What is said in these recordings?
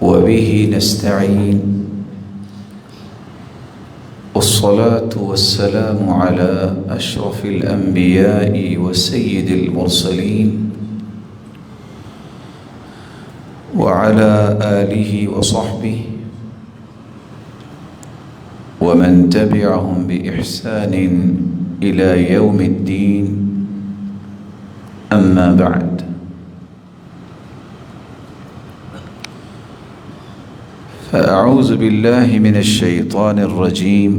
وبه نستعين والصلاة والسلام على أشرف الأنبياء وسيد المرسلين وعلى آله وصحبه ومن تبعهم بإحسان إلى يوم الدين. أما بعد، فأعوذ بالله من الشيطان الرجيم.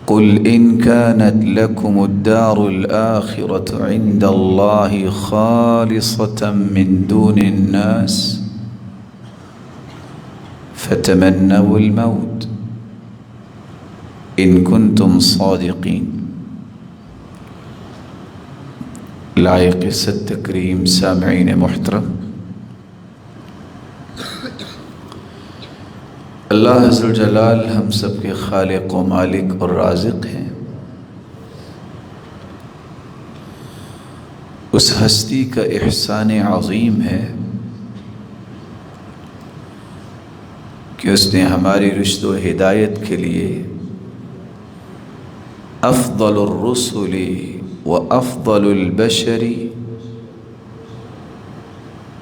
قل إن كانت لكم الدار الآخرة عند الله خالصة من دون الناس فتمنوا الموت إن كنتم صادقين. لائق عزت تکریم سامعین محترم، اللہ عز و جلال ہم سب کے خالق و مالک اور رازق ہیں۔ اس ہستی کا احسان عظیم ہے کہ اس نے ہماری رشد و ہدایت کے لیے افضل الرسل و افضل البشر،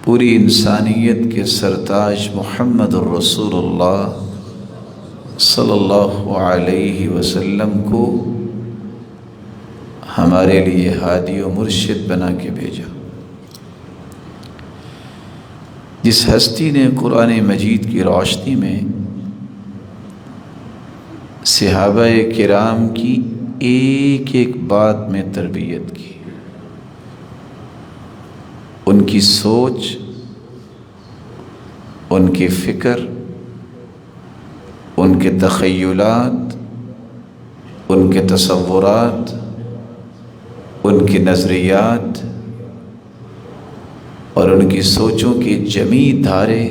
پوری انسانیت کے سرتاج محمد الرسول اللہ صلی اللہ علیہ وسلم کو ہمارے لیے ہادی و مرشد بنا کے بھیجا، جس ہستی نے قرآن مجید کی روشنی میں صحابہ کرام کی ایک ایک بات میں تربیت کی، ان کی سوچ، ان کی فکر، ان کے تخیلات، ان کے تصورات، ان کے نظریات اور ان کی سوچوں کی جمی دھارے،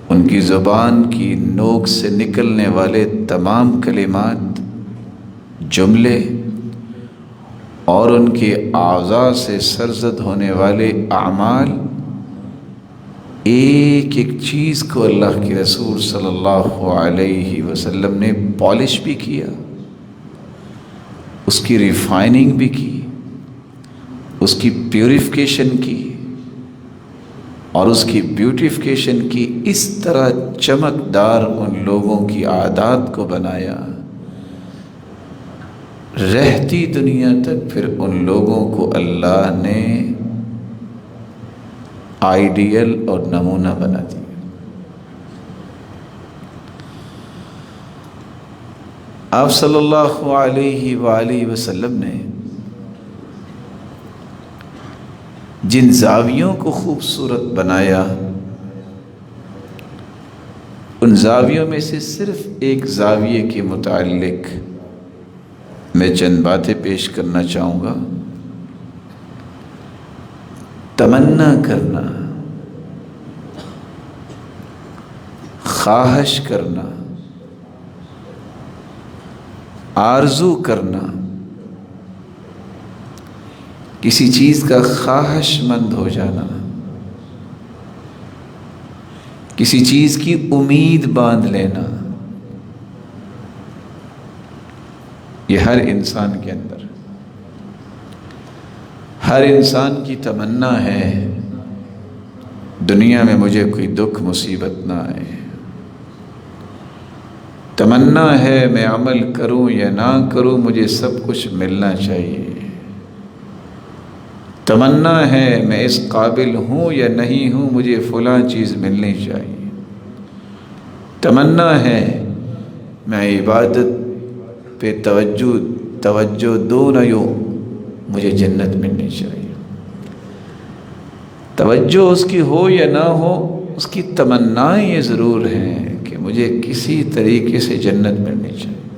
ان کی زبان کی نوک سے نکلنے والے تمام کلمات، جملے اور ان کے اعضاء سے سرزد ہونے والے اعمال، ایک ایک چیز کو اللہ کے رسول صلی اللہ علیہ وسلم نے پالش بھی کیا، اس کی ریفائننگ بھی کی، اس کی پیوریفیکیشن کی اور اس کی بیوٹیفیکیشن کی، اس طرح چمکدار ان لوگوں کی عادات کو بنایا، رہتی دنیا تک پھر ان لوگوں کو اللہ نے آئیڈیل اور نمونہ بنا دیا۔ آپ صلی اللہ علیہ وآلہ وسلم نے جن زاویوں کو خوبصورت بنایا، ان زاویوں میں سے صرف ایک زاویے کے متعلق میں چند باتیں پیش کرنا چاہوں گا۔ تمنا کرنا، خواہش کرنا، آرزو کرنا، کسی چیز کا خواہش مند ہو جانا، کسی چیز کی امید باندھ لینا، یہ ہر انسان کے اندر، ہر انسان کی تمنا ہے دنیا میں مجھے کوئی دکھ مصیبت نہ آئے، تمنا ہے میں عمل کروں یا نہ کروں مجھے سب کچھ ملنا چاہیے، تمنا ہے میں اس قابل ہوں یا نہیں ہوں مجھے فلاں چیز ملنی چاہیے، تمنا ہے میں عبادت پہ توجہ دو نہ یوں مجھے جنت ملنی چاہیے، توجہ اس کی ہو یا نہ ہو، اس کی تمنائیں یہ ضرور ہیں کہ مجھے کسی طریقے سے جنت ملنی چاہیے۔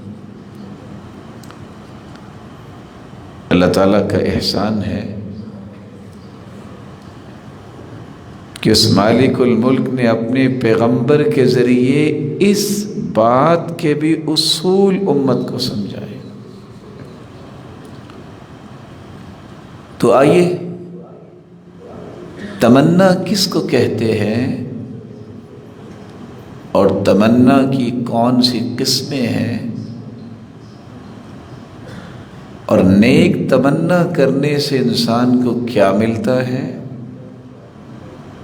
اللہ تعالیٰ کا احسان ہے کہ اس مالک الملک نے اپنے پیغمبر کے ذریعے اس بات کے بھی اصول امت کو سمجھائے۔ تو آئیے تمنا کس کو کہتے ہیں اور تمنا کی کون سی قسمیں ہیں، اور نیک تمنا کرنے سے انسان کو کیا ملتا ہے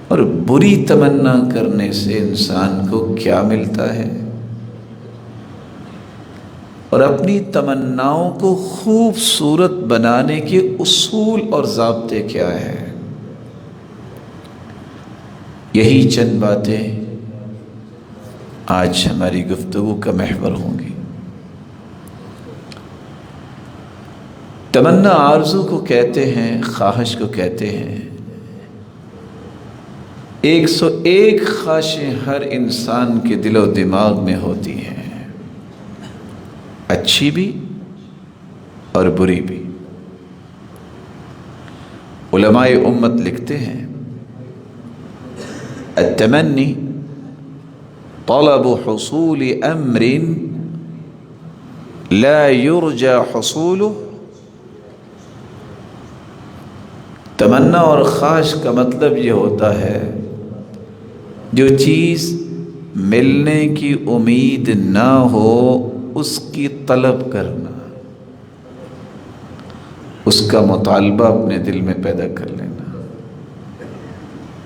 اور بری تمنا کرنے سے انسان کو کیا ملتا ہے، اور اپنی تمناؤں کو خوبصورت بنانے کے اصول اور ضابطے کیا ہیں، یہی چند باتیں آج ہماری گفتگو کا محور ہوں گی۔ تمنا آرزو کو کہتے ہیں، خواہش کو کہتے ہیں۔ 101 خواہشیں ہر انسان کے دل و دماغ میں ہوتی ہیں، اچھی بھی اور بری بھی۔ علماء امت لکھتے ہیں التمنی طلب حصول امر لا یرجى حصوله۔ تمنا اور خواہش کا مطلب یہ ہوتا ہے جو چیز ملنے کی امید نہ ہو اس کی طلب کرنا، اس کا مطالبہ اپنے دل میں پیدا کر لینا،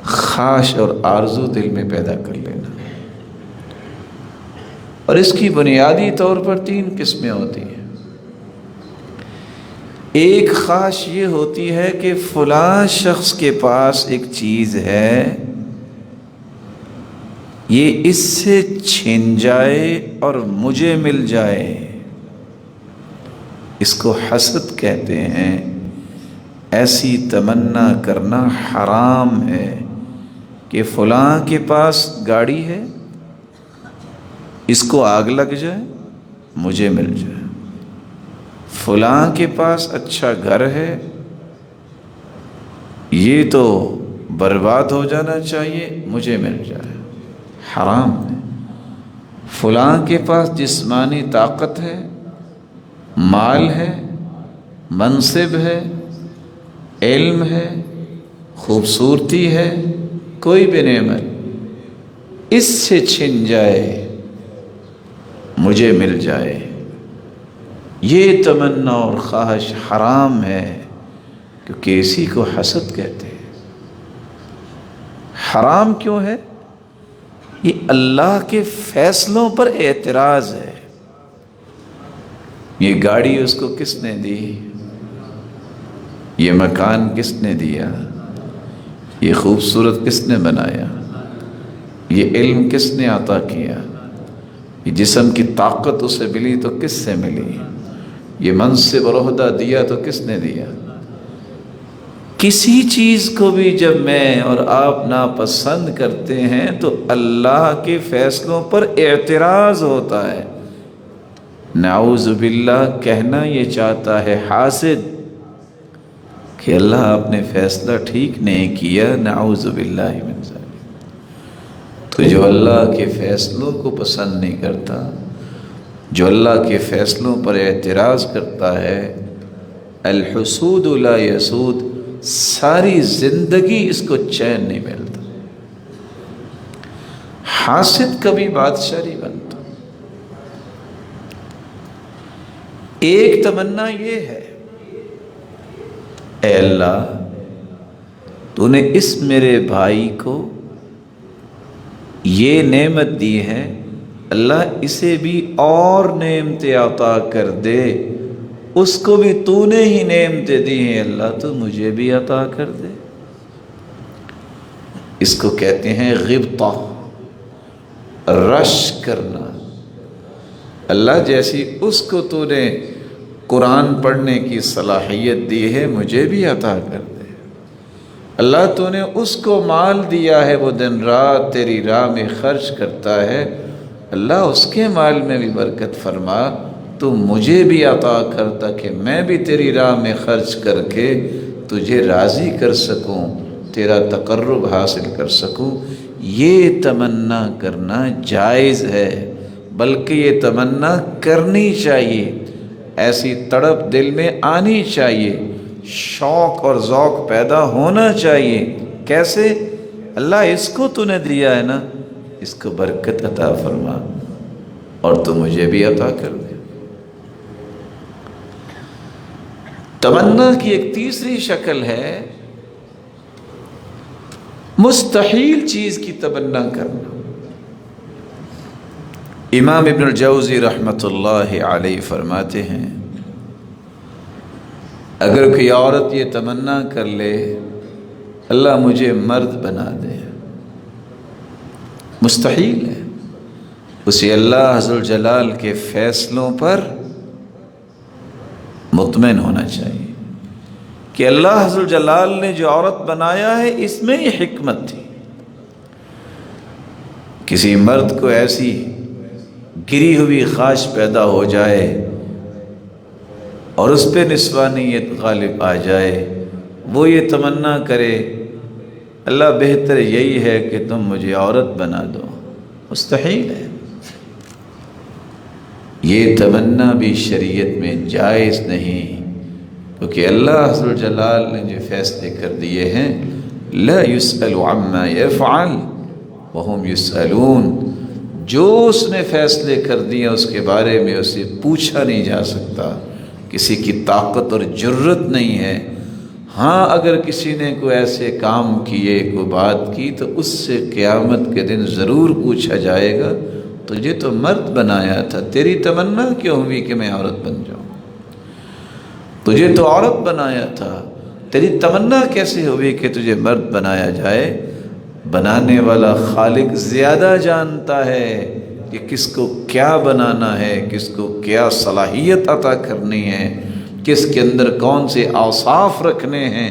خواہش اور آرزو دل میں پیدا کر لینا۔ اور اس کی بنیادی طور پر 3 قسمیں ہوتی ہیں۔ ایک خواہش یہ ہوتی ہے کہ فلاں شخص کے پاس ایک چیز ہے، یہ اس سے چھن جائے اور مجھے مل جائے، اس کو حسد کہتے ہیں۔ ایسی تمنا کرنا حرام ہے کہ فلاں کے پاس گاڑی ہے، اس کو آگ لگ جائے مجھے مل جائے، فلاں کے پاس اچھا گھر ہے، یہ تو برباد ہو جانا چاہیے مجھے مل جائے، حرام ہے۔ فلاں کے پاس جسمانی طاقت ہے، مال ہے، منصب ہے، علم ہے، خوبصورتی ہے، کوئی بھی نعمت اس سے چھن جائے مجھے مل جائے، یہ تمنا اور خواہش حرام ہے، کیونکہ اسی کو حسد کہتے ہیں۔ حرام کیوں ہے؟ یہ اللہ کے فیصلوں پر اعتراض ہے۔ یہ گاڑی اس کو کس نے دی؟ یہ مکان کس نے دیا؟ یہ خوبصورت کس نے بنایا؟ یہ علم کس نے عطا کیا؟ یہ جسم کی طاقت اسے ملی تو کس سے ملی؟ یہ منصب اور عہدہ دیا تو کس نے دیا؟ کسی چیز کو بھی جب میں اور آپ ناپسند کرتے ہیں تو اللہ کے فیصلوں پر اعتراض ہوتا ہے۔ نعوذ باللہ کہنا یہ چاہتا ہے حاسد کہ اللہ آپ نے فیصلہ ٹھیک نہیں کیا، نعوذ باللہ من ذالک۔ تو جو اللہ کے فیصلوں کو پسند نہیں کرتا، جو اللہ کے فیصلوں پر اعتراض کرتا ہے، الحسود لا یسود، ساری زندگی اس کو چین نہیں ملتا۔ حاسد کبھی بادشاہ نہیں بنتا۔ ایک تمنا یہ ہے، اے اللہ تو نے اس میرے بھائی کو یہ نعمت دی ہے، اللہ اسے بھی اور نعمتیں عطا کر دے، اس کو بھی تو نے ہی نعمتیں دی ہیں، اللہ تو مجھے بھی عطا کر دے۔ اس کو کہتے ہیں غبطہ، رش کرنا۔ اللہ جیسی اس کو تو نے قرآن پڑھنے کی صلاحیت دی ہے، مجھے بھی عطا کر دے۔ اللہ تو نے اس کو مال دیا ہے، وہ دن رات تیری راہ میں خرچ کرتا ہے، اللہ اس کے مال میں بھی برکت فرما، تو مجھے بھی عطا کر تاکہ میں بھی تیری راہ میں خرچ کر کے تجھے راضی کر سکوں، تیرا تقرب حاصل کر سکوں۔ یہ تمنا کرنا جائز ہے، بلکہ یہ تمنا کرنی چاہیے، ایسی تڑپ دل میں آنی چاہیے، شوق اور ذوق پیدا ہونا چاہیے کیسے؟ اللہ اس کو تو نے دیا ہے نا، اس کو برکت عطا فرما اور تو مجھے بھی عطا کر دے۔ تمنا کی ایک تیسری شکل ہے مستحیل چیز کی تمنا کرنا۔ امام ابن الجوزی رحمۃ اللہ علیہ فرماتے ہیں اگر کوئی عورت یہ تمنا کر لے اللہ مجھے مرد بنا دے، مستحیل ہے، اسے اللہ عز و جلال کے فیصلوں پر مطمئن ہونا چاہیے کہ اللہ عز و جلال نے جو عورت بنایا ہے اس میں یہ حکمت تھی۔ کسی مرد کو ایسی گری ہوئی خواہش پیدا ہو جائے اور اس پہ نسوانیت غالب آ جائے، وہ یہ تمنا کرے اللہ بہتر یہی ہے کہ تم مجھے عورت بنا دو، مستحیل ہے۔ یہ تمنا بھی شریعت میں جائز نہیں، کیونکہ اللہ عز و جلال نے جو فیصلے کر دیے ہیں لا يسأل عما يفعل وهم يسألون، جو اس نے فیصلے کر دیے اس کے بارے میں اسے پوچھا نہیں جا سکتا، کسی کی طاقت اور جرت نہیں ہے۔ ہاں اگر کسی نے کوئی ایسے کام کیے، کوئی بات کی، تو اس سے قیامت کے دن ضرور پوچھا جائے گا تجھے تو مرد بنایا تھا، تیری تمنا کیوں ہوئی کہ میں عورت بن جاؤں؟ تجھے تو عورت بنایا تھا، تیری تمنا کیسے ہوئی کہ تجھے مرد بنایا جائے؟ بنانے والا خالق زیادہ جانتا ہے کہ کس کو کیا بنانا ہے، کس کو کیا صلاحیت عطا کرنی ہے، کس کے اندر کون سے اوصاف رکھنے ہیں۔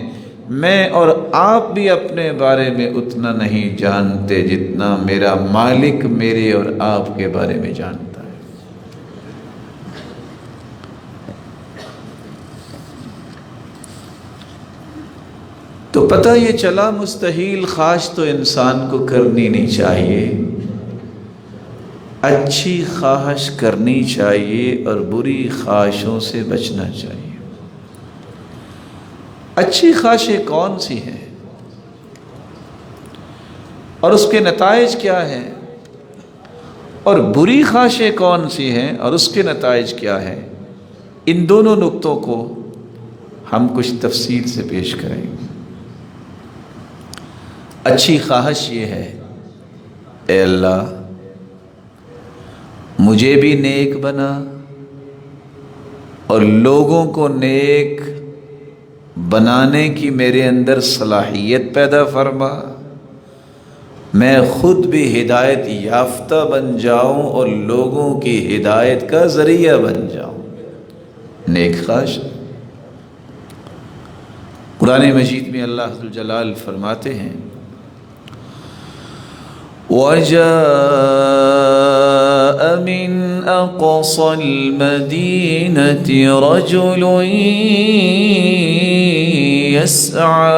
میں اور آپ بھی اپنے بارے میں اتنا نہیں جانتے جتنا میرا مالک میرے اور آپ کے بارے میں جانتا ہے۔ تو پتہ یہ چلا مستحیل خواہش تو انسان کو کرنی نہیں چاہیے، اچھی خواہش کرنی چاہیے اور بری خواہشوں سے بچنا چاہیے۔ اچھی خواہشیں کون سی ہیں اور اس کے نتائج کیا ہیں، اور بری خواہشیں کون سی ہیں اور اس کے نتائج کیا ہیں، ان دونوں نقطوں کو ہم کچھ تفصیل سے پیش کریں گے۔ اچھی خواہش یہ ہے، اے اللہ مجھے بھی نیک بنا اور لوگوں کو نیک بنانے کی میرے اندر صلاحیت پیدا فرما، میں خود بھی ہدایت یافتہ بن جاؤں اور لوگوں کی ہدایت کا ذریعہ بن جاؤں، نیک خواہش۔ قرآن مجید میں اللہ عز و جلال فرماتے ہیں وَجَاءَ مِنْ أَقْصَى الْمَدِينَةِ رَجُلٌ يَسْعَى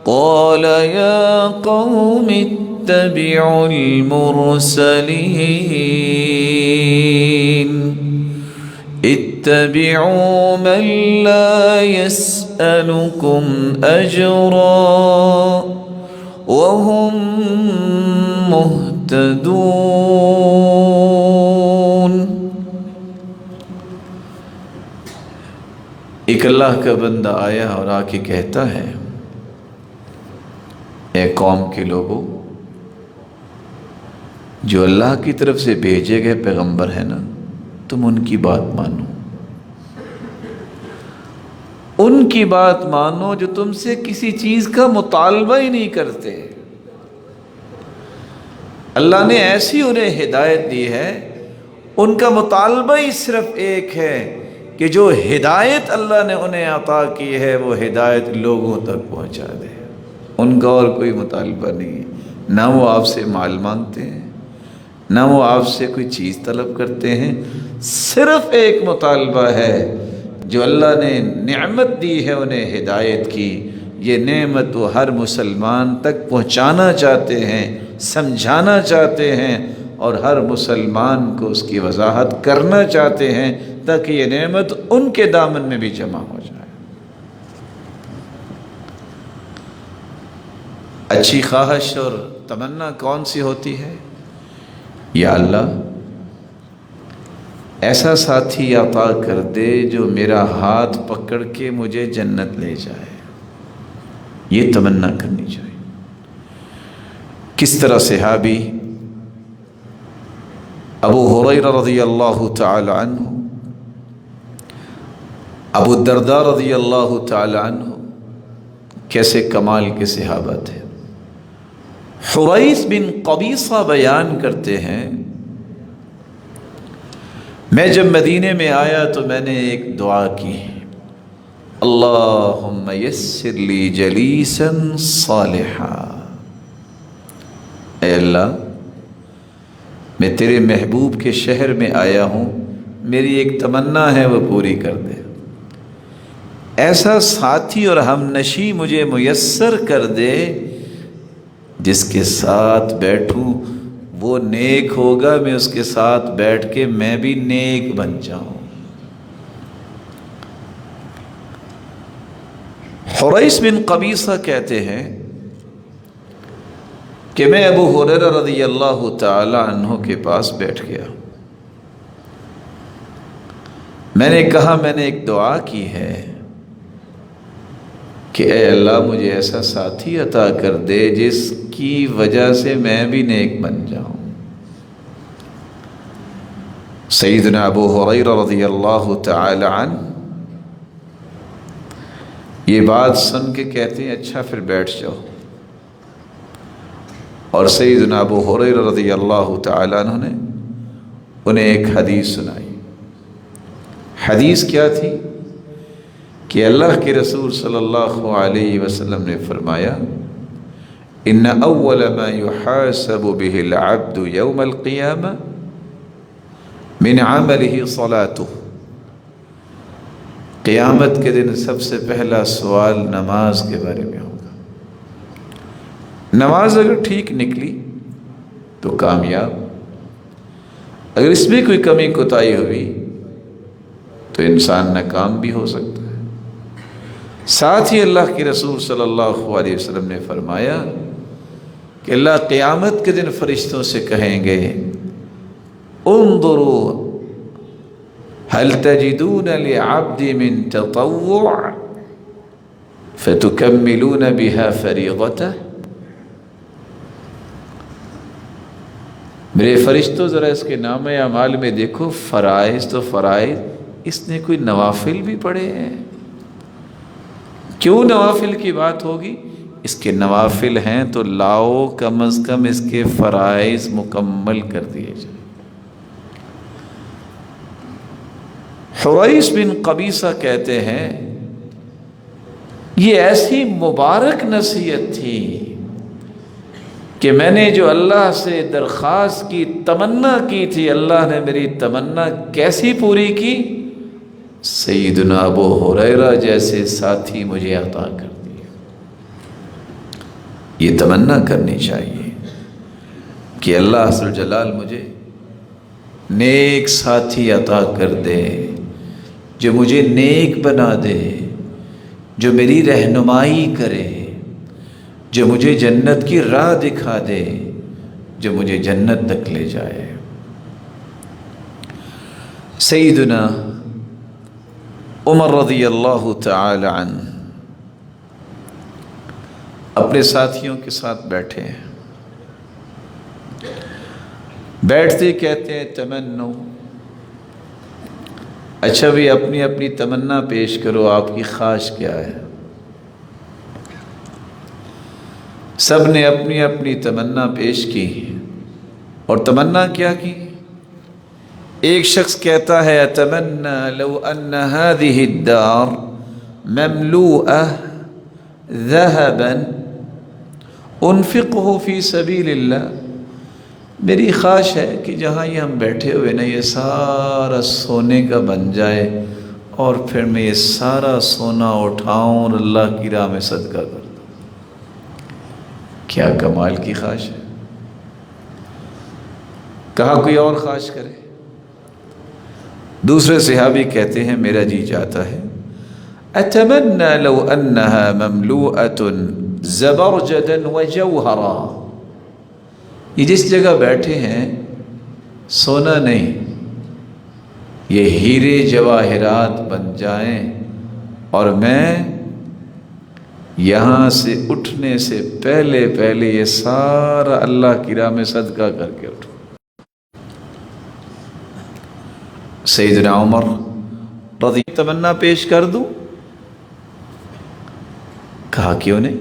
قَالَ يَا قَوْمِ اتَّبِعُوا الْمُرْسَلِينَ اتَّبِعُوا مَنْ لَا يَسْأَلُكُمْ أَجْرًا وَهُمْ مُهْتَدُونَ۔ ایک اللہ کا بندہ آیا اور آ کے کہتا ہے اے قوم کے لوگوں، جو اللہ کی طرف سے بھیجے گئے پیغمبر ہیں نا، تم ان کی بات مانو، ان کی بات مانو جو تم سے کسی چیز کا مطالبہ ہی نہیں کرتے۔ اللہ نے ایسی انہیں ہدایت دی ہے، ان کا مطالبہ ہی صرف ایک ہے کہ جو ہدایت اللہ نے انہیں عطا کی ہے وہ ہدایت لوگوں تک پہنچا دے، ان کا اور کوئی مطالبہ نہیں ہے۔ نہ وہ آپ سے مال مانگتے ہیں، نہ وہ آپ سے کوئی چیز طلب کرتے ہیں، صرف ایک مطالبہ ہے، جو اللہ نے نعمت دی ہے انہیں ہدایت کی، یہ نعمت وہ ہر مسلمان تک پہنچانا چاہتے ہیں، سمجھانا چاہتے ہیں، اور ہر مسلمان کو اس کی وضاحت کرنا چاہتے ہیں تاکہ یہ نعمت ان کے دامن میں بھی جمع ہو جائے۔ اچھی خواہش اور تمنا کون سی ہوتی ہے؟ یا اللہ ایسا ساتھی عطا کر دے جو میرا ہاتھ پکڑ کے مجھے جنت لے جائے، یہ تمنا کرنی چاہیے۔ کس طرح صحابی ابو ہریرہ رضی اللہ تعالی عنہ، ابو الدرداء رضی اللہ تعالی عنہ کیسے کمال کے صحابہ تھے۔ حریث بن قبیصہ بیان کرتے ہیں، میں جب مدینے میں آیا تو میں نے ایک دعا کی، اللہم یسر لی جلیسا صالحا، اے اللہ میں تیرے محبوب کے شہر میں آیا ہوں، میری ایک تمنا ہے وہ پوری کر دے، ایسا ساتھی اور ہم نشی مجھے میسر کر دے جس کے ساتھ بیٹھوں وہ نیک ہوگا، میں اس کے ساتھ بیٹھ کے میں بھی نیک بن جاؤں۔ حریث بن قبیصہ کہتے ہیں کہ میں ابو ہریرہ رضی اللہ تعالی عنہ کے پاس بیٹھ گیا، میں نے کہا میں نے ایک دعا کی ہے کہ اے اللہ مجھے ایسا ساتھی عطا کر دے جس کی وجہ سے میں بھی نیک بن جاؤں۔ سیدنا ابو ہریرہ رضی اللہ تعالی عنہ یہ بات سن کے کہتے ہیں اچھا پھر بیٹھ جاؤ، اور سیدنا ابو ہریرہ رضی اللہ تعالی عنہ نے انہیں ایک حدیث سنائی۔ حدیث کیا تھی کہ اللہ کے رسول صلی اللہ علیہ وسلم نے فرمایا، ان اول ما يحاسب به العبد يوم القیامہ من عمله صلاته، قیامت کے دن سب سے پہلا سوال نماز کے بارے میں ہوگا۔ نماز اگر ٹھیک نکلی تو کامیاب، اگر اس میں کوئی کمی کوتاہی ہوئی تو انسان ناکام بھی ہو سکتا ہے۔ ساتھ ہی اللہ کے رسول صلی اللہ علیہ وسلم نے فرمایا کہ اللہ قیامت کے دن فرشتوں سے کہیں گے، انظروا هل تجدون لعبدی من تطوع فتکملون بها فریضته، میرے فرشتوں ذرا اس کے نام اعمال میں دیکھو، فرائض تو فرائض، اس نے کوئی نوافل بھی پڑھے ہیں؟ کیوں نوافل کی بات ہوگی؟ اس کے نوافل ہیں تو لاؤ کم از کم اس کے فرائض مکمل کر دیے جائیں۔ حریث بن قبیصہ کہتے ہیں یہ ایسی مبارک نصیحت تھی کہ میں نے جو اللہ سے درخواست کی، تمنا کی تھی، اللہ نے میری تمنا کیسی پوری کی؟ سیدنا ابو ہریرہ جیسے ساتھی مجھے عطا کر دیے۔ یہ تمنا کرنی چاہیے کہ اللہ ذو الجلال مجھے نیک ساتھی عطا کر دے، جو مجھے نیک بنا دے، جو میری رہنمائی کرے، جو مجھے جنت کی راہ دکھا دے، جو مجھے جنت تک لے جائے۔ سیدنا عمر رضی اللہ تعالی عنہ اپنے ساتھیوں کے ساتھ بیٹھے ہیں، بیٹھتے کہتے ہیں تمنو، اچھا بھی اپنی اپنی تمنا پیش کرو، آپ کی خواہش کیا ہے؟ سب نے اپنی اپنی تمنا پیش کی، اور تمنا کیا کی؟ ایک شخص کہتا ہے اتمنى لو ان هذه الدار مملوءة ذهبا انفقه في سبيل الله، میری خواہش ہے کہ جہاں یہ ہم بیٹھے ہوئے نا یہ سارا سونے کا بن جائے، اور پھر میں یہ سارا سونا اٹھاؤں اور اللہ کی راہ میں صدقہ کر دوں۔ کیا کمال کی خواہش ہے! کہا کوئی اور خواہش کرے؟ دوسرے صحابی کہتے ہیں میرا جی چاہتا ہے اتمنى لو انها مملوءة زبرجدا وجوہرا، یہ جس جگہ بیٹھے ہیں سونا نہیں، یہ ہیرے جواہرات بن جائیں اور میں یہاں سے اٹھنے سے پہلے پہلے یہ سارا اللہ کی راہ میں صدقہ کر کے اٹھوں۔ سیدنا عمر رضی تمنا پیش کر دوں؟ کہا کیوں نہیں؟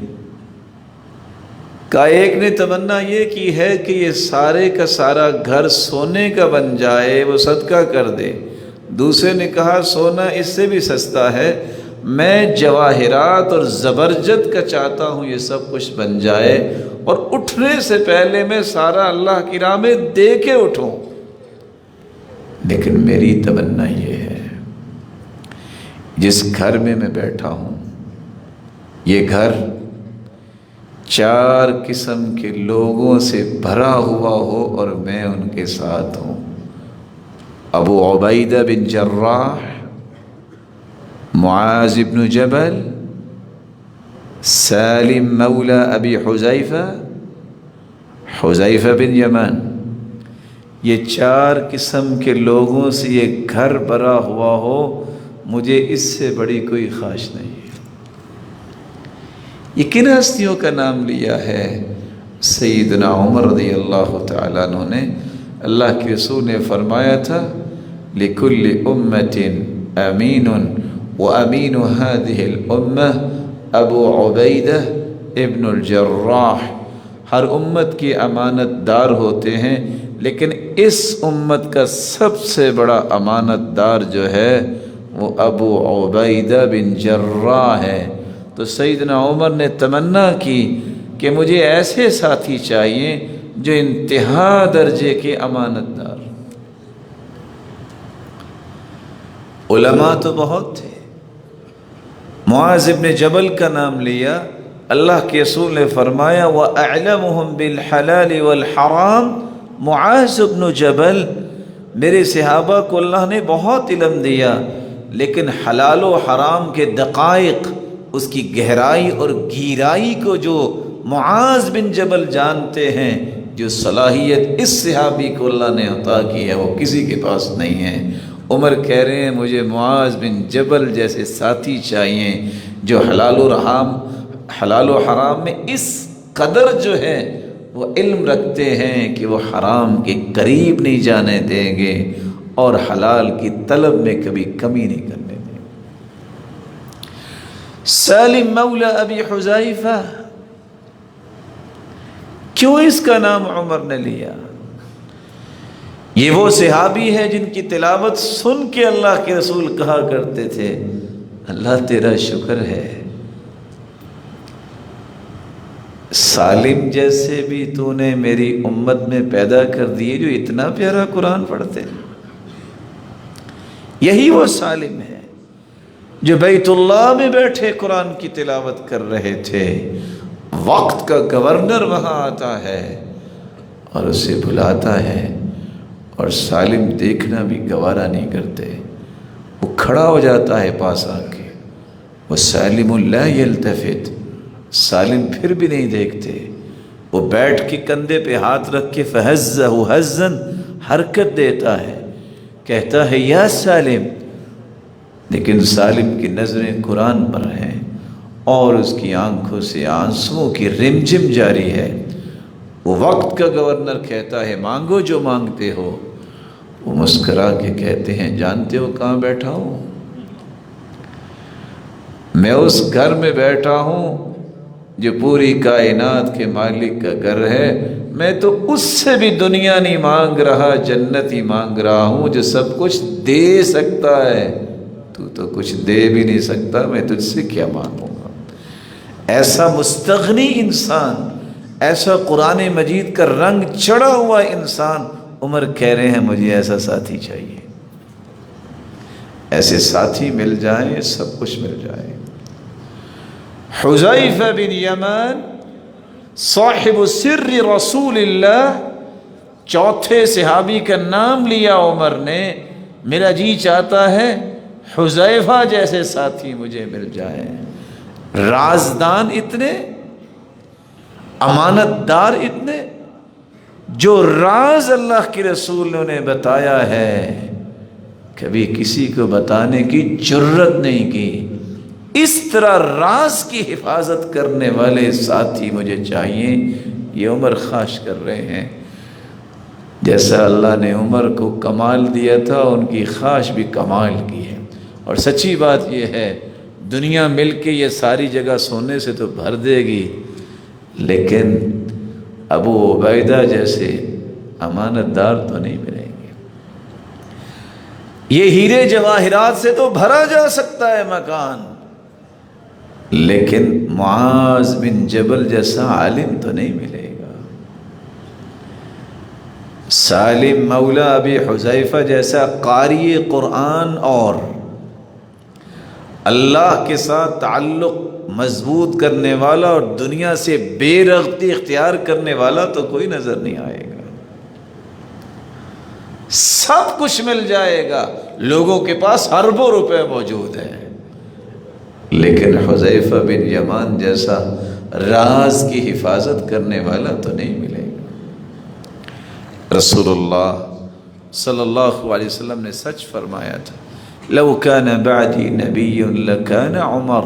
کہا ایک نے تمنا یہ کی ہے کہ یہ سارے کا سارا گھر سونے کا بن جائے، وہ صدقہ کر دے۔ دوسرے نے کہا سونا اس سے بھی سستا ہے، میں جواہرات اور زبرجد کا چاہتا ہوں یہ سب کچھ بن جائے اور اٹھنے سے پہلے میں سارا اللہ کی راہ میں دے کے اٹھوں۔ لیکن میری تمنا یہ ہے جس گھر میں میں بیٹھا ہوں یہ گھر 4 قسم کے لوگوں سے بھرا ہوا ہو اور میں ان کے ساتھ ہوں۔ ابو عبیدہ بن جراح، معاذ بن جبل، سالم مولا ابی حذیفہ، حذیفہ بن یمان، یہ 4 قسم کے لوگوں سے یہ گھر بھرا ہوا ہو، مجھے اس سے بڑی کوئی خواہش نہیں ہے۔ یہ کن ہستیوں کا نام لیا ہے؟ سیدنا عمر رضی اللہ تعالیٰ عنہ نے، اللہ کے رسول نے فرمایا تھا لِكُلِّ أُمَّةٍ أَمِينٌ وَأَمِينُ هَذِهِ الْأُمَّةِ ابو عبیدہ ابن الجراح۔ ہر امت کی امانت دار ہوتے ہیں لیکن اس امت کا سب سے بڑا امانت دار جو ہے وہ ابو عبیدہ بن جراح ہے۔ تو سیدنا عمر نے تمنا کی کہ مجھے ایسے ساتھی چاہیے جو انتہا درجے کے امانت دار۔ علماء تو بہت تھے، معاذ بن جبل کا نام لیا، اللہ کے رسول نے فرمایا وَأَعْلَمُهُمْ بِالْحَلَالِ وَالْحَرَامِ، معاذ بن جبل، میرے صحابہ کو اللہ نے بہت علم دیا لیکن حلال و حرام کے دقائق، اس کی گہرائی اور گہرائی کو جو معاذ بن جبل جانتے ہیں، جو صلاحیت اس صحابی کو اللہ نے عطا کی ہے وہ کسی کے پاس نہیں ہے۔ عمر کہہ رہے ہیں مجھے معاذ بن جبل جیسے ساتھی چاہیے جو حلال و حرام میں اس قدر جو ہے وہ علم رکھتے ہیں کہ وہ حرام کے قریب نہیں جانے دیں گے اور حلال کی طلب میں کبھی کمی نہیں کرنے دیں گے۔ سالم مولا ابی حذیفہ، کیوں اس کا نام عمر نے لیا؟ یہ وہ صحابی ہے جن کی تلاوت سن کے اللہ کے رسول کہا کرتے تھے اللہ تیرا شکر ہے، سالم جیسے بھی تو نے میری امت میں پیدا کر دیے جو اتنا پیارا قرآن پڑھتے ہیں۔ یہی وہ سالم ہے جو بیت اللہ میں بیٹھے قرآن کی تلاوت کر رہے تھے، وقت کا گورنر وہاں آتا ہے اور اسے بلاتا ہے اور سالم دیکھنا بھی گوارا نہیں کرتے، وہ کھڑا ہو جاتا ہے پاس آ کے، وہ سالم لا یلتفت، سالم پھر بھی نہیں دیکھتے، وہ بیٹھ کے کندھے پہ ہاتھ رکھ کے فہزہ حزن حرکت دیتا ہے، کہتا ہے یا سالم، لیکن سالم کی نظریں قرآن پر ہیں اور اس کی آنکھوں سے آنسوؤں کی رمجم جاری ہے۔ وہ وقت کا گورنر کہتا ہے مانگو جو مانگتے ہو، وہ مسکرا کے کہتے ہیں جانتے ہو کہاں بیٹھا ہوں؟ میں اس گھر میں بیٹھا ہوں جو پوری کائنات کے مالک کا گھر ہے، میں تو اس سے بھی دنیا نہیں مانگ رہا، جنت ہی مانگ رہا ہوں جو سب کچھ دے سکتا ہے، تو کچھ دے بھی نہیں سکتا، میں تجھ سے کیا مانگوں گا۔ ایسا مستغنی انسان، ایسا قرآن مجید کا رنگ چڑھا ہوا انسان، عمر کہہ رہے ہیں مجھے ایسا ساتھی چاہیے۔ ایسے ساتھی مل جائیں سب کچھ مل جائے۔ حذیفہ بن یمان صاحب سر رسول اللہ، چوتھے صحابی کا نام لیا عمر نے، میرا جی چاہتا ہے حذیفہ جیسے ساتھی مجھے مل جائیں۔ رازدان اتنے امانت دار اتنے، جو راز اللہ کے رسول نے انہیں بتایا ہے کبھی کسی کو بتانے کی جرت نہیں کی۔ اس طرح راز کی حفاظت کرنے والے ساتھی مجھے چاہیے۔ یہ عمر خواہش کر رہے ہیں جیسا اللہ نے عمر کو کمال دیا تھا، ان کی خواہش بھی کمال کی ہے۔ اور سچی بات یہ ہے، دنیا مل کے یہ ساری جگہ سونے سے تو بھر دے گی، لیکن ابو عبیدہ جیسے امانت دار تو نہیں ملیں گے۔ یہ ہیرے جواہرات سے تو بھرا جا سکتا ہے مکان، لیکن معاذ بن جبل جیسا عالم تو نہیں ملے گا، سالم مولا ابی حذیفہ جیسا قاری قرآن اور اللہ کے ساتھ تعلق مضبوط کرنے والا اور دنیا سے بے رغبتی اختیار کرنے والا تو کوئی نظر نہیں آئے گا۔ سب کچھ مل جائے گا، لوگوں کے پاس اربوں روپے موجود ہیں، لیکن حذیفہ بن یمان جیسا راز کی حفاظت کرنے والا تو نہیں ملے گا۔ رسول اللہ صلی اللہ علیہ وسلم نے سچ فرمایا تھا، لو کان بعدی نبی لکان عمر،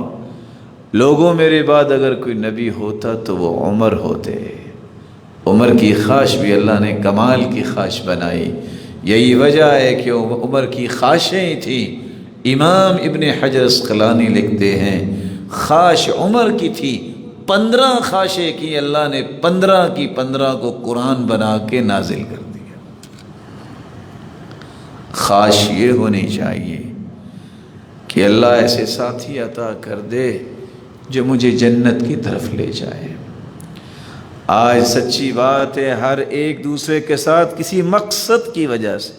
لوگوں میرے بعد اگر کوئی نبی ہوتا تو وہ عمر ہوتے۔ عمر کی خواہش بھی اللہ نے کمال کی خواہش بنائی، یہی وجہ ہے کہ عمر کی خواہشیں تھیں۔ امام ابن حجر اسقلانی لکھتے ہیں خواہش عمر کی تھی، 15 خواہشیں کی، اللہ نے 15 کی 15 کو قرآن بنا کے نازل کر دیا۔ خواہش یہ ہونی چاہیے کہ اللہ ایسے ساتھی عطا کر دے جو مجھے جنت کی طرف لے جائے۔ آج سچی بات ہے، ہر ایک دوسرے کے ساتھ کسی مقصد کی وجہ سے،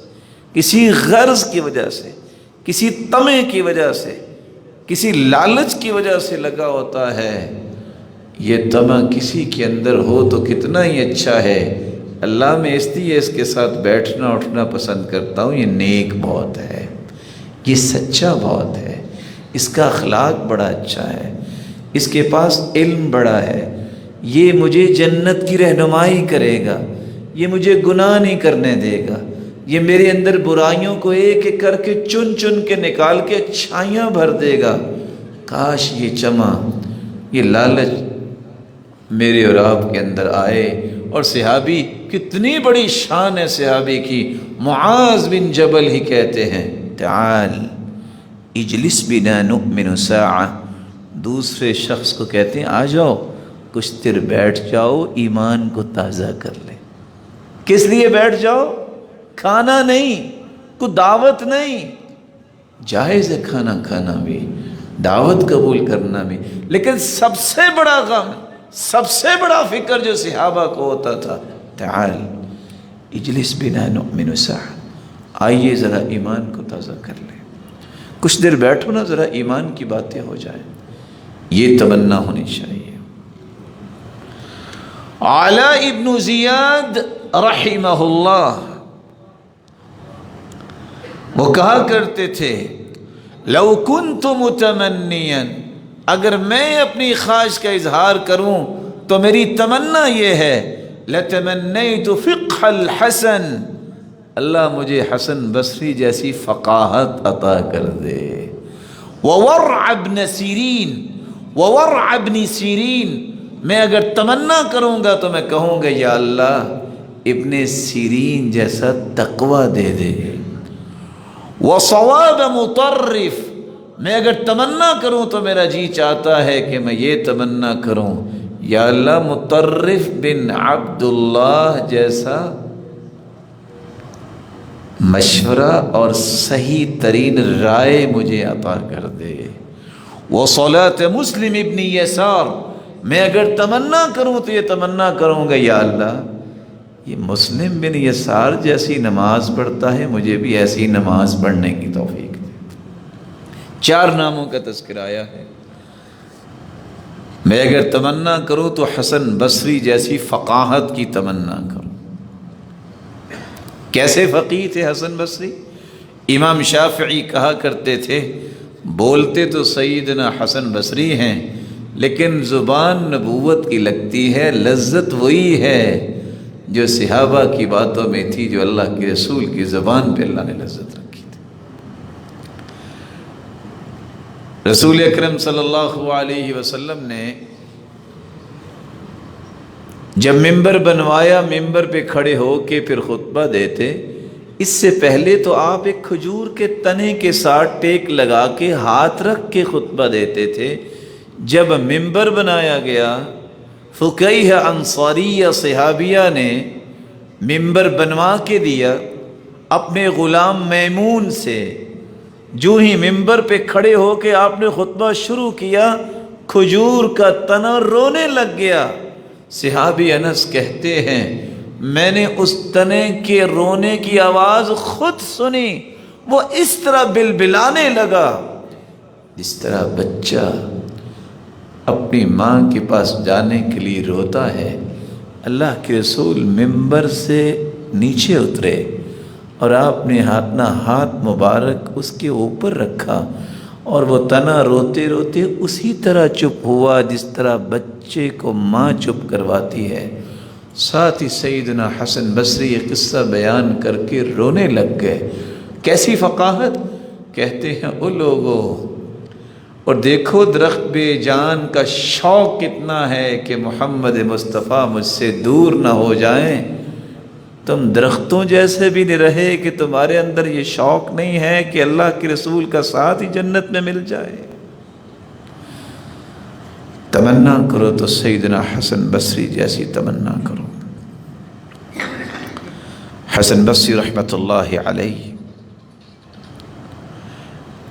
کسی غرض کی وجہ سے، کسی طمع کی وجہ سے، کسی لالچ کی وجہ سے لگا ہوتا ہے۔ یہ طمع کسی کے اندر ہو تو کتنا ہی اچھا ہے۔ اللہ میں اس لیے اس کے ساتھ بیٹھنا اٹھنا پسند کرتا ہوں، یہ نیک بہت ہے، یہ سچا بہت ہے، اس کا اخلاق بڑا اچھا ہے، اس کے پاس علم بڑا ہے، یہ مجھے جنت کی رہنمائی کرے گا، یہ مجھے گناہ نہیں کرنے دے گا، یہ میرے اندر برائیوں کو ایک ایک کر کے چن چن کے نکال کے اچھائیاں بھر دے گا۔ کاش یہ چمع، یہ لالچ میرے اور آپ کے اندر آئے۔ اور صحابی، کتنی بڑی شان ہے صحابی کی، معاذ بن جبل ہی کہتے ہیں تعال اجلس بنا نؤمن ساعہ، دوسرے شخص کو کہتے ہیں آ جاؤ کچھ دیر بیٹھ جاؤ، ایمان کو تازہ کر لیں۔ کس لیے بیٹھ جاؤ؟ کھانا نہیں، کوئی دعوت نہیں، جائز ہے کھانا کھانا بھی، دعوت قبول کرنا بھی، لیکن سب سے بڑا غم، سب سے بڑا فکر جو صحابہ کو ہوتا تھا، تعال اجلس بنا نؤمن ساعہ، آئیے ذرا ایمان کو تازہ کر لیں، کچھ دیر بیٹھو نا، ذرا ایمان کی باتیں ہو جائیں۔ یہ تمنا ہونی چاہیے۔ علاء ابن زیاد رحمہ اللہ وہ کہا کرتے تھے لو کنت متمنیا، اگر میں اپنی خواہش کا اظہار کروں تو میری تمنا یہ ہے لتمنیت فقہ الحسن، اللہ مجھے حسن بصری جیسی فقاہت عطا کر دے، وورع ابن سیرین، وورع ابن سیرین، میں اگر تمنا کروں گا تو میں کہوں گا یا اللہ ابن سیرین جیسا تقوی دے دے، وصواب مطرف، میں اگر تمنا کروں تو میرا جی چاہتا ہے کہ میں یہ تمنا کروں یا اللہ مطرف بن عبداللہ جیسا مشورہ اور صحیح ترین رائے مجھے عطا کر دے، وصلاة مسلم ابن یسار، میں اگر تمنا کروں تو یہ تمنا کروں گا یا اللہ یہ مسلم بن یسار جیسی نماز پڑھتا ہے، مجھے بھی ایسی نماز پڑھنے کی توفیق دے۔ 4 ناموں کا تذکرہ آیا ہے۔ میں اگر تمنا کروں تو حسن بصری جیسی فقاہت کی تمنا کروں۔ کیسے فقیہ تھے حسن بصری؟ امام شافعی کہا کرتے تھے بولتے تو سیدنا حسن بصری ہیں، لیکن زبان نبوت کی لگتی ہے، لذت وہی ہے جو صحابہ کی باتوں میں تھی، جو اللہ کے رسول کی زبان پہ اللہ نے لذت رکھی تھی۔ رسول اکرم صلی اللہ علیہ وسلم نے جب ممبر بنوایا، ممبر پہ کھڑے ہو کے پھر خطبہ دیتے، اس سے پہلے تو آپ ایک کھجور کے تنے کے ساتھ ٹیک لگا کے ہاتھ رکھ کے خطبہ دیتے تھے۔ جب ممبر بنایا گیا، فقیہ انصاریہ صحابیہ نے ممبر بنوا کے دیا اپنے غلام میمون سے۔ جو ہی ممبر پہ کھڑے ہو کے آپ نے خطبہ شروع کیا، کھجور کا تنا رونے لگ گیا۔ صحابی انس کہتے ہیں میں نے اس تنے کے رونے کی آواز خود سنی، وہ اس طرح بلبلانے لگا جس طرح بچہ اپنی ماں کے پاس جانے کے لیے روتا ہے۔ اللہ کے رسول ممبر سے نیچے اترے اور آپ نے اپنا ہاتھ مبارک اس کے اوپر رکھا، اور وہ تنا روتے روتے اسی طرح چپ ہوا جس طرح بچے کو ماں چپ کرواتی ہے۔ ساتھ ہی سیدنا حسن بصری یہ قصہ بیان کر کے رونے لگ گئے۔ کیسی فقاہت! کہتے ہیں او لوگو، اور دیکھو درخت بے جان کا شوق کتنا ہے کہ محمد مصطفیٰ مجھ سے دور نہ ہو جائیں۔ تم درختوں جیسے بھی نہیں رہے کہ تمہارے اندر یہ شوق نہیں ہے کہ اللہ کے رسول کا ساتھ ہی جنت میں مل جائے۔ تمنا کرو تو سیدنا حسن بصری جیسی تمنا کرو۔ حسن بصری رحمۃ اللہ علیہ،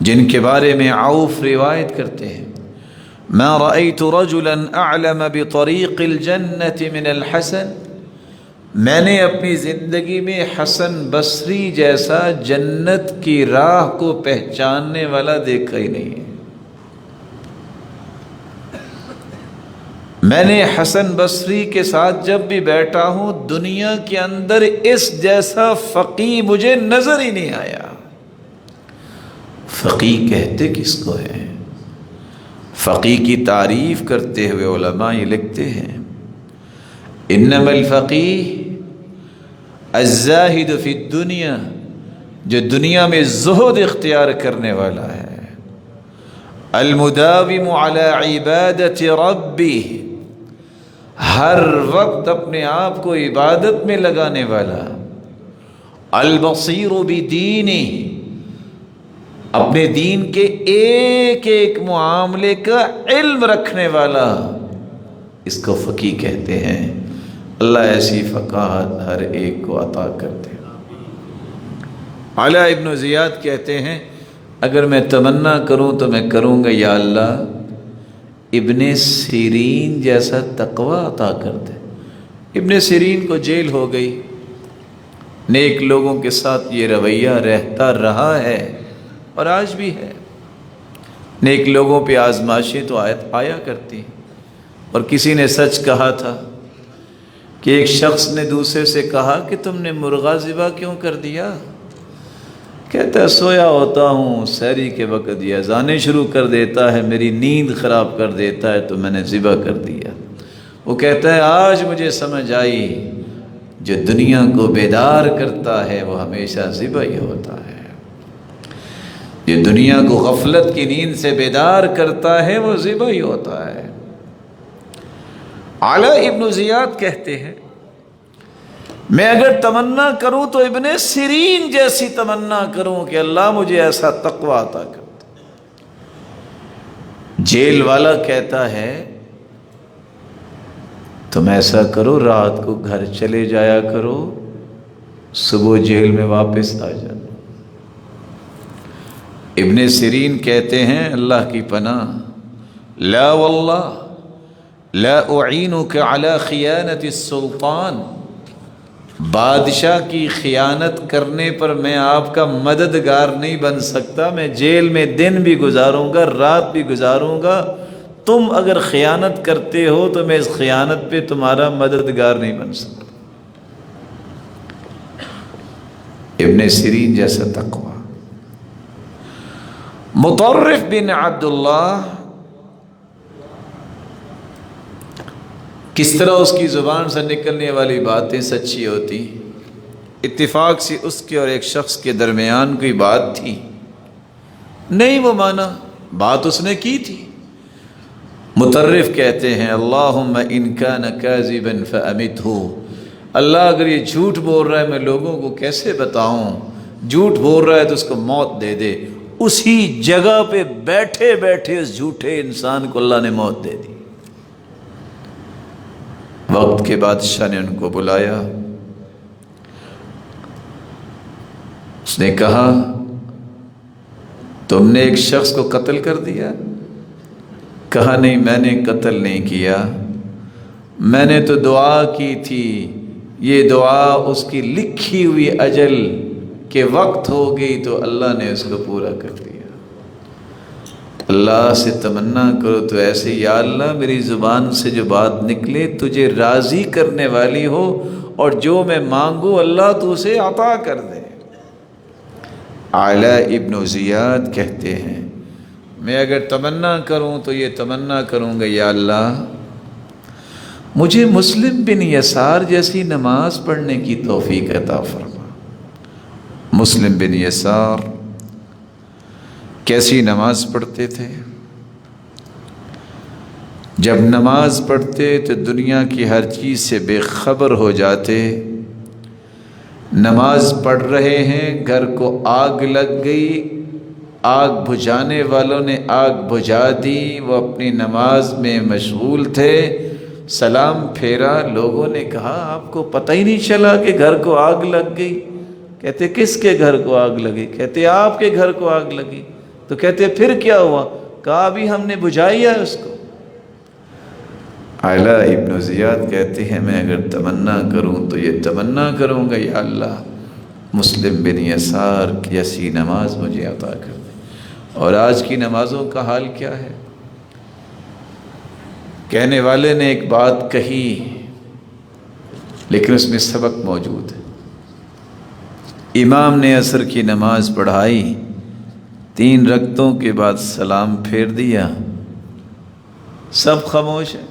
جن کے بارے میں عوف روایت کرتے ہیں ما رأيت رجلا اعلم بطریق الجنة من الحسن، میں نے اپنی زندگی میں حسن بصری جیسا جنت کی راہ کو پہچاننے والا دیکھا ہی نہیں ہے۔ میں نے حسن بصری کے ساتھ جب بھی بیٹھا ہوں، دنیا کے اندر اس جیسا فقیہ مجھے نظر ہی نہیں آیا۔ فقیہ کہتے کس کو ہے؟ فقیہ کی تعریف کرتے ہوئے علماء یہ لکھتے ہیں انما الفقیہ الزاہد فی الدنیا، جو دنیا میں زہد اختیار کرنے والا ہے، المداوم علی عبادت ربہ، ہر وقت اپنے آپ کو عبادت میں لگانے والا، البصیر بدینہ، اپنے دین کے ایک ایک معاملے کا علم رکھنے والا، اس کو فقیہ کہتے ہیں۔ اللہ ایسی فقاہت ہر ایک کو عطا کرتے ہیں۔ علاء ابن زیاد کہتے ہیں اگر میں تمنا کروں تو میں کروں گا یا اللہ ابن سیرین جیسا تقوی عطا کر دے۔ ابن سیرین کو جیل ہو گئی، نیک لوگوں کے ساتھ یہ رویہ رہتا رہا ہے اور آج بھی ہے۔ نیک لوگوں پہ آزمائشیں تو آیا کرتی ہیں، اور کسی نے سچ کہا تھا کہ ایک شخص نے دوسرے سے کہا کہ تم نے مرغا ذبح کیوں کر دیا؟ کہتا ہے سویا ہوتا ہوں، سحری کے وقت یہ اذانیں شروع کر دیتا ہے، میری نیند خراب کر دیتا ہے، تو میں نے ذبح کر دیا۔ وہ کہتا ہے آج مجھے سمجھ آئی جو دنیا کو بیدار کرتا ہے وہ ہمیشہ ذبح ہی ہوتا ہے، جو دنیا کو غفلت کی نیند سے بیدار کرتا ہے وہ ذبح ہی ہوتا ہے۔ علاء ابن زیاد کہتے ہیں میں اگر تمنا کروں تو ابن سیرین جیسی تمنا کروں کہ اللہ مجھے ایسا تقوی عطا کر دے۔ جیل والا کہتا ہے تم ایسا کرو رات کو گھر چلے جایا کرو، صبح جیل میں واپس آ جانا۔ ابن سیرین کہتے ہیں اللہ کی پناہ، لا واللہ لا اعینک علی خیانت السلطان، بادشاہ کی خیانت کرنے پر میں آپ کا مددگار نہیں بن سکتا۔ میں جیل میں دن بھی گزاروں گا، رات بھی گزاروں گا، تم اگر خیانت کرتے ہو تو میں اس خیانت پہ تمہارا مددگار نہیں بن سکتا۔ ابن سیرین جیسا تقوی۔ مطرف بن عبداللہ کس طرح اس کی زبان سے نکلنے والی باتیں سچی ہوتی. اتفاق سے اس کے اور ایک شخص کے درمیان کوئی بات تھی، نہیں وہ مانا، بات اس نے کی تھی. مطرف کہتے ہیں اللہم ان کان کاذبا فامتہ، اللہ اگر یہ جھوٹ بول رہا ہے میں لوگوں کو کیسے بتاؤں، جھوٹ بول رہا ہے تو اس کو موت دے دے. اسی جگہ پہ بیٹھے بیٹھے اس جھوٹے انسان کو اللہ نے موت دے دی. وقت کے بادشاہ نے ان کو بلایا، اس نے کہا تم نے ایک شخص کو قتل کر دیا؟ کہا نہیں میں نے قتل نہیں کیا، میں نے تو دعا کی تھی، یہ دعا اس کی لکھی ہوئی اجل کہ وقت ہو گئی تو اللہ نے اس کو پورا کر دیا. اللہ سے تمنا کرو تو ایسے، یا اللہ میری زبان سے جو بات نکلے تجھے راضی کرنے والی ہو، اور جو میں مانگوں اللہ تو اسے عطا کر دے. اعلیٰ ابن زیاد کہتے ہیں میں اگر تمنا کروں تو یہ تمنا کروں گا یا اللہ مجھے مسلم بن یسار جیسی نماز پڑھنے کی توفیق عطا فرما. مسلم بن یسار کیسی نماز پڑھتے تھے؟ جب نماز پڑھتے تو دنیا کی ہر چیز سے بے خبر ہو جاتے. نماز پڑھ رہے ہیں، گھر کو آگ لگ گئی، آگ بجھانے والوں نے آگ بجھا دی، وہ اپنی نماز میں مشغول تھے. سلام پھیرا، لوگوں نے کہا آپ کو پتہ ہی نہیں چلا کہ گھر کو آگ لگ گئی؟ کہتے کس کے گھر کو آگ لگی؟ کہتے آپ کے گھر کو آگ لگی. تو کہتے پھر کیا ہوا؟ کہا ابھی ہم نے بجھائی ہے اس کو. اعلیٰ ابن زیاد کہتے ہیں میں اگر تمنا کروں تو یہ تمنا کروں گا یا اللہ مسلم بن یسار جیسی نماز مجھے عطا کر دے. اور آج کی نمازوں کا حال کیا ہے؟ کہنے والے نے ایک بات کہی لیکن اس میں سبق موجود ہے. امام نے عصر کی نماز پڑھائی، 3 رکعتوں کے بعد سلام پھیر دیا، سب خاموش ہیں.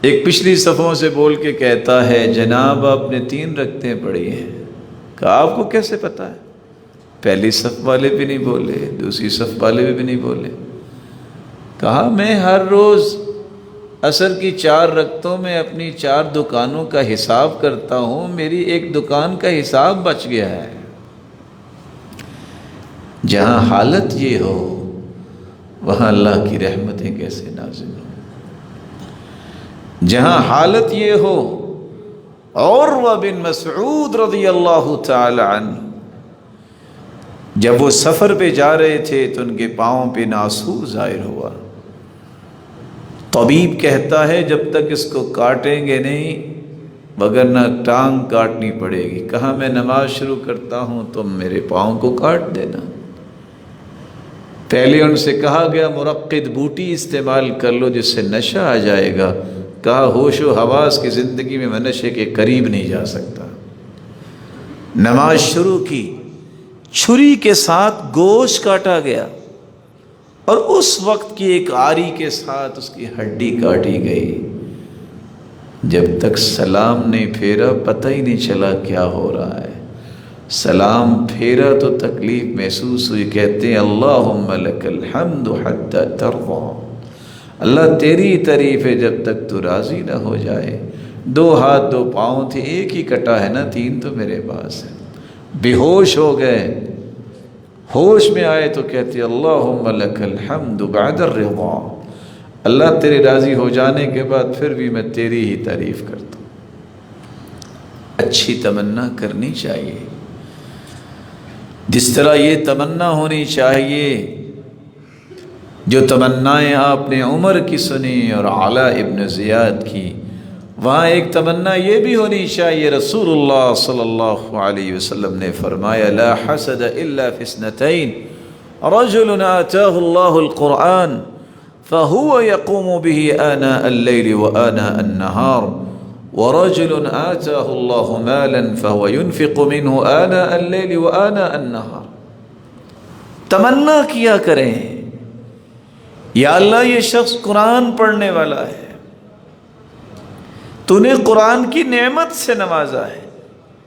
ایک پچھلی صفوں سے بول کے کہتا ہے جناب آپ نے 3 رکعتیں پڑھی ہیں. کہا آپ کو کیسے پتہ ہے؟ پہلی صف والے بھی نہیں بولے، دوسری صف والے بھی نہیں بولے. کہا میں ہر روز عصر کی 4 رکعتوں میں اپنی 4 دکانوں کا حساب کرتا ہوں، میری ایک دکان کا حساب بچ گیا ہے. جہاں حالت یہ ہو وہاں اللہ کی رحمتیں کیسے نازل ہوں. جہاں حالت یہ ہو، عروہ بن مسعود رضی اللہ تعالی عنہ جب وہ سفر پہ جا رہے تھے تو ان کے پاؤں پہ ناسور ظاہر ہوا. طبیب کہتا ہے جب تک اس کو کاٹیں گے نہیں وگرنہ ٹانگ کاٹنی پڑے گی. کہا میں نماز شروع کرتا ہوں تم میرے پاؤں کو کاٹ دینا. پہلے ان سے کہا گیا مرقد بوٹی استعمال کر لو جس سے نشہ آ جائے گا. کہا ہوش و حواس کی زندگی میں نشے کے قریب نہیں جا سکتا. نماز شروع کی، چھری کے ساتھ گوشت کاٹا گیا اور اس وقت کی ایک آری کے ساتھ اس کی ہڈی کاٹی گئی. جب تک سلام نہیں پھیرا پتہ ہی نہیں چلا کیا ہو رہا ہے. سلام پھیرا تو تکلیف محسوس ہوئی. کہتے ہیں اللہم لک الحمد حتی ترضی، اللہ تیری تعریف ہے جب تک تو راضی نہ ہو جائے. 2 ہاتھ 2 پاؤں تھے، ایک ہی کٹا ہے نا، 3 تو میرے پاس ہے. بے ہوش ہو گئے، ہوش میں آئے تو کہتے اللہم لک الحمد بعد الرضا، اللہ تیرے راضی ہو جانے کے بعد پھر بھی میں تیری ہی تعریف کرتا ہوں. اچھی تمنا کرنی چاہیے، جس طرح یہ تمنا ہونی چاہیے جو تمنائیں آپ نے عمر کی سنی اور اعلیٰ ابن زیاد کی، وہاں ایک تمنا یہ بھی ہونی چاہیے. رسول اللہ صلی اللہ علیہ وسلم نے فرمایا لا حسد الا فی اثنتین، رجل آتاہ اللہ القرآن فهو يقوم به آناء الليل وآناء النهار، ورجل آتاه الله مالا فهو ينفق منه آناء الليل وآناء النهار. تمنا کیا کریں یا اللہ یہ شخص قرآن پڑھنے والا ہے، تو نے قرآن کی نعمت سے نوازا ہے،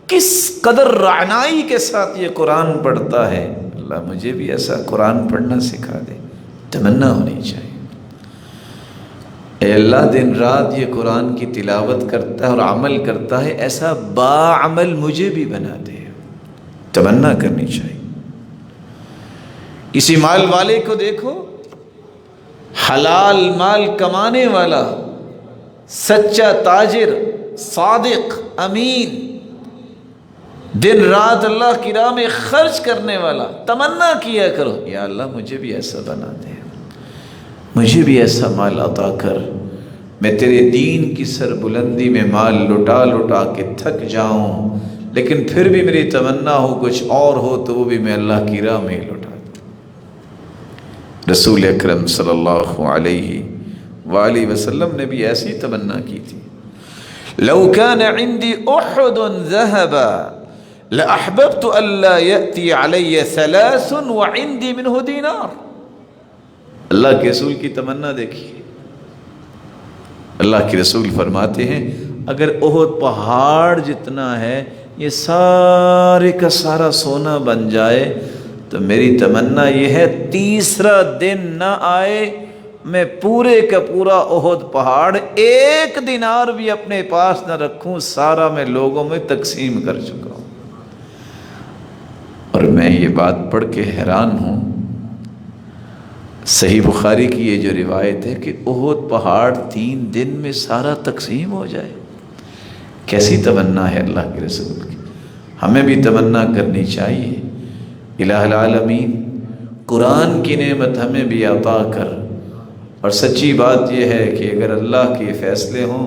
کس قدر رعنائی کے ساتھ یہ قرآن پڑھتا ہے۔ اللہ مجھے بھی ایسا قرآن پڑھنا سکھا دے، تمنا ہونی چاہیے۔ اے اللہ دن رات یہ قرآن کی تلاوت کرتا ہے اور عمل کرتا ہے، ایسا باعمل مجھے بھی بنا دے، تمنا کرنی چاہیے۔ کسی مال والے کو دیکھو، حلال مال کمانے والا، سچا تاجر، صادق، امین، دن رات اللہ کی راہ میں خرچ کرنے والا، تمنا کیا کرو یا اللہ مجھے بھی ایسا بنا دے، مجھے بھی ایسا مال عطا کر، میں تیرے دین کی سربلندی میں مال لٹا لٹا کے تھک جاؤں، لیکن پھر بھی میری تمنا ہو کچھ اور ہو تو وہ بھی میں اللہ کی راہ میں لٹا دوں۔ رسول اکرم صلی اللہ علیہ وآلہ وسلم نے بھی ایسی تمنا کی تھی۔ لو كان عندي احد ذهبا لأحببت ألا يأتي علي 3 وعندي منه دینار۔ اللہ کے رسول کی تمنا دیکھیے، اللہ کے رسول فرماتے ہیں اگر احد پہاڑ جتنا ہے یہ سارے کا سارا سونا بن جائے تو میری تمنا یہ ہے تیسرا دن نہ آئے میں پورے کا پورا احد پہاڑ 1 دینار بھی اپنے پاس نہ رکھوں، سارا میں لوگوں میں تقسیم کر چکا ہوں۔ اور میں یہ بات پڑھ کے حیران ہوں، صحیح بخاری کی یہ جو روایت ہے کہ احد پہاڑ 3 دن میں سارا تقسیم ہو جائے، کیسی تمنا ہے اللہ کے رسول کی۔ ہمیں بھی تمنا کرنی چاہیے، الہ العالمین قرآن کی نعمت ہمیں بھی عطا کر۔ اور سچی بات یہ ہے کہ اگر اللہ کے فیصلے ہوں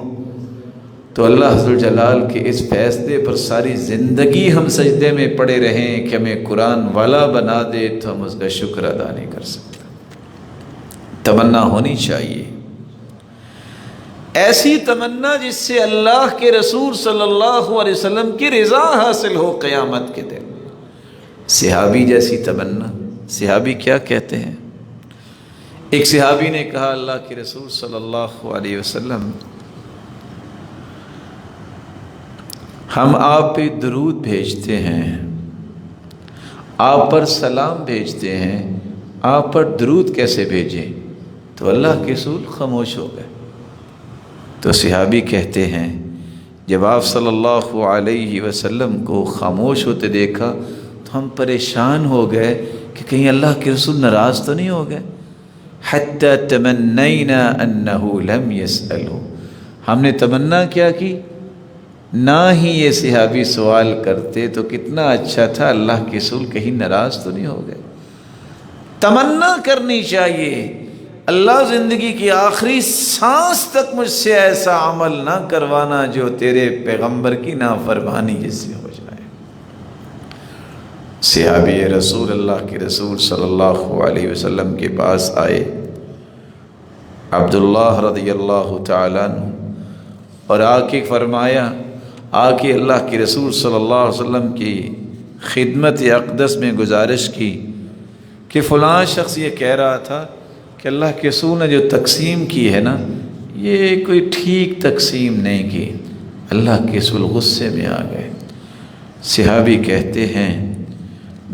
تو اللہ ذو الجلال کے اس فیصلے پر ساری زندگی ہم سجدے میں پڑے رہیں کہ ہمیں قرآن والا بنا دے تو ہم اس کا شکر ادا نہیں کر سکتے۔ تمنا ہونی چاہیے، ایسی تمنا جس سے اللہ کے رسول صلی اللہ علیہ وسلم کی رضا حاصل ہو قیامت کے دن۔ صحابی جیسی تمنا۔ صحابی کیا کہتے ہیں؟ ایک صحابی نے کہا اللہ کے رسول صلی اللہ علیہ وسلم ہم آپ پہ درود بھیجتے ہیں، آپ پر سلام بھیجتے ہیں، آپ پر درود کیسے بھیجیں؟ تو اللہ کے رسول خاموش ہو گئے۔ تو صحابی کہتے ہیں جب آپ صلی اللہ علیہ وسلم کو خاموش ہوتے دیکھا تو ہم پریشان ہو گئے کہ کہیں اللہ کے رسول ناراض تو نہیں ہو گئے۔ حتی تمنینا انہ لم یسألہ، ہم نے تمنا کیا کی نہ ہی یہ صحابی سوال کرتے تو کتنا اچھا تھا، اللہ کے رسول کہیں ناراض تو نہیں ہو گئے۔ تمنا کرنی چاہیے اللہ زندگی کی آخری سانس تک مجھ سے ایسا عمل نہ کروانا جو تیرے پیغمبر کی نافرمانی جیسے ہو جائے۔ صحابی رسول اللہ کے رسول صلی اللہ علیہ وسلم کے پاس آئے، عبداللہ رضی اللہ تعالیٰ عنہ، اور آ کے فرمایا، آ کے اللہ کے رسول صلی اللہ علیہ وسلم کی خدمت اقدس میں گزارش کی کہ فلاں شخص یہ کہہ رہا تھا کہ اللہ کے رسول نے جو تقسیم کی ہے نا یہ کوئی ٹھیک تقسیم نہیں کی۔ اللہ کے رسول غصے میں آ گئے۔ صحابی کہتے ہیں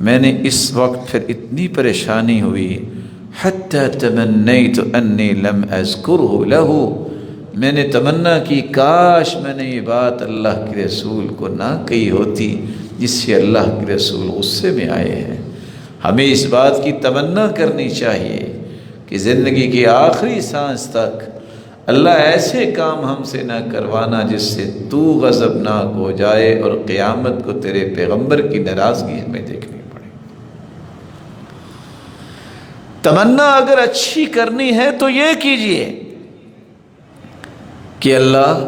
میں نے اس وقت پھر اتنی پریشانی ہوئی حتی تمنیت انی لم اذکرہ لہ، میں نے تمنا کی کاش میں نے یہ بات اللہ کے رسول کو نہ کہی ہوتی جس سے اللہ کے رسول غصے میں آئے ہیں۔ ہمیں اس بات کی تمنا کرنی چاہیے کہ زندگی کی آخری سانس تک اللہ ایسے کام ہم سے نہ کروانا جس سے تو غضبناک ہو جائے اور قیامت کو تیرے پیغمبر کی ناراضگی ہمیں دیکھنی پڑے۔ تمنا اگر اچھی کرنی ہے تو یہ کیجئے کہ اللہ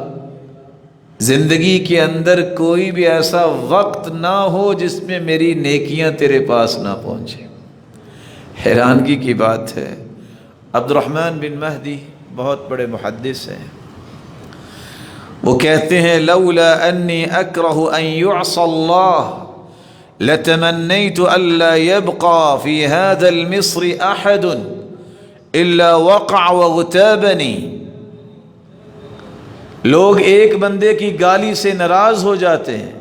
زندگی کے اندر کوئی بھی ایسا وقت نہ ہو جس میں میری نیکیاں تیرے پاس نہ پہنچیں۔ حیرانگی کی بات ہے، عبد الرحمن بن مہدی بہت بڑے محدث ہیں، وہ کہتے ہیں لولا انی اکرہ ان یعصى اللہ لتمنیت الا یبقى فی هذا المصر احد الا وقع واغتابنی۔ لوگ ایک بندے کی گالی سے ناراض ہو جاتے ہیں،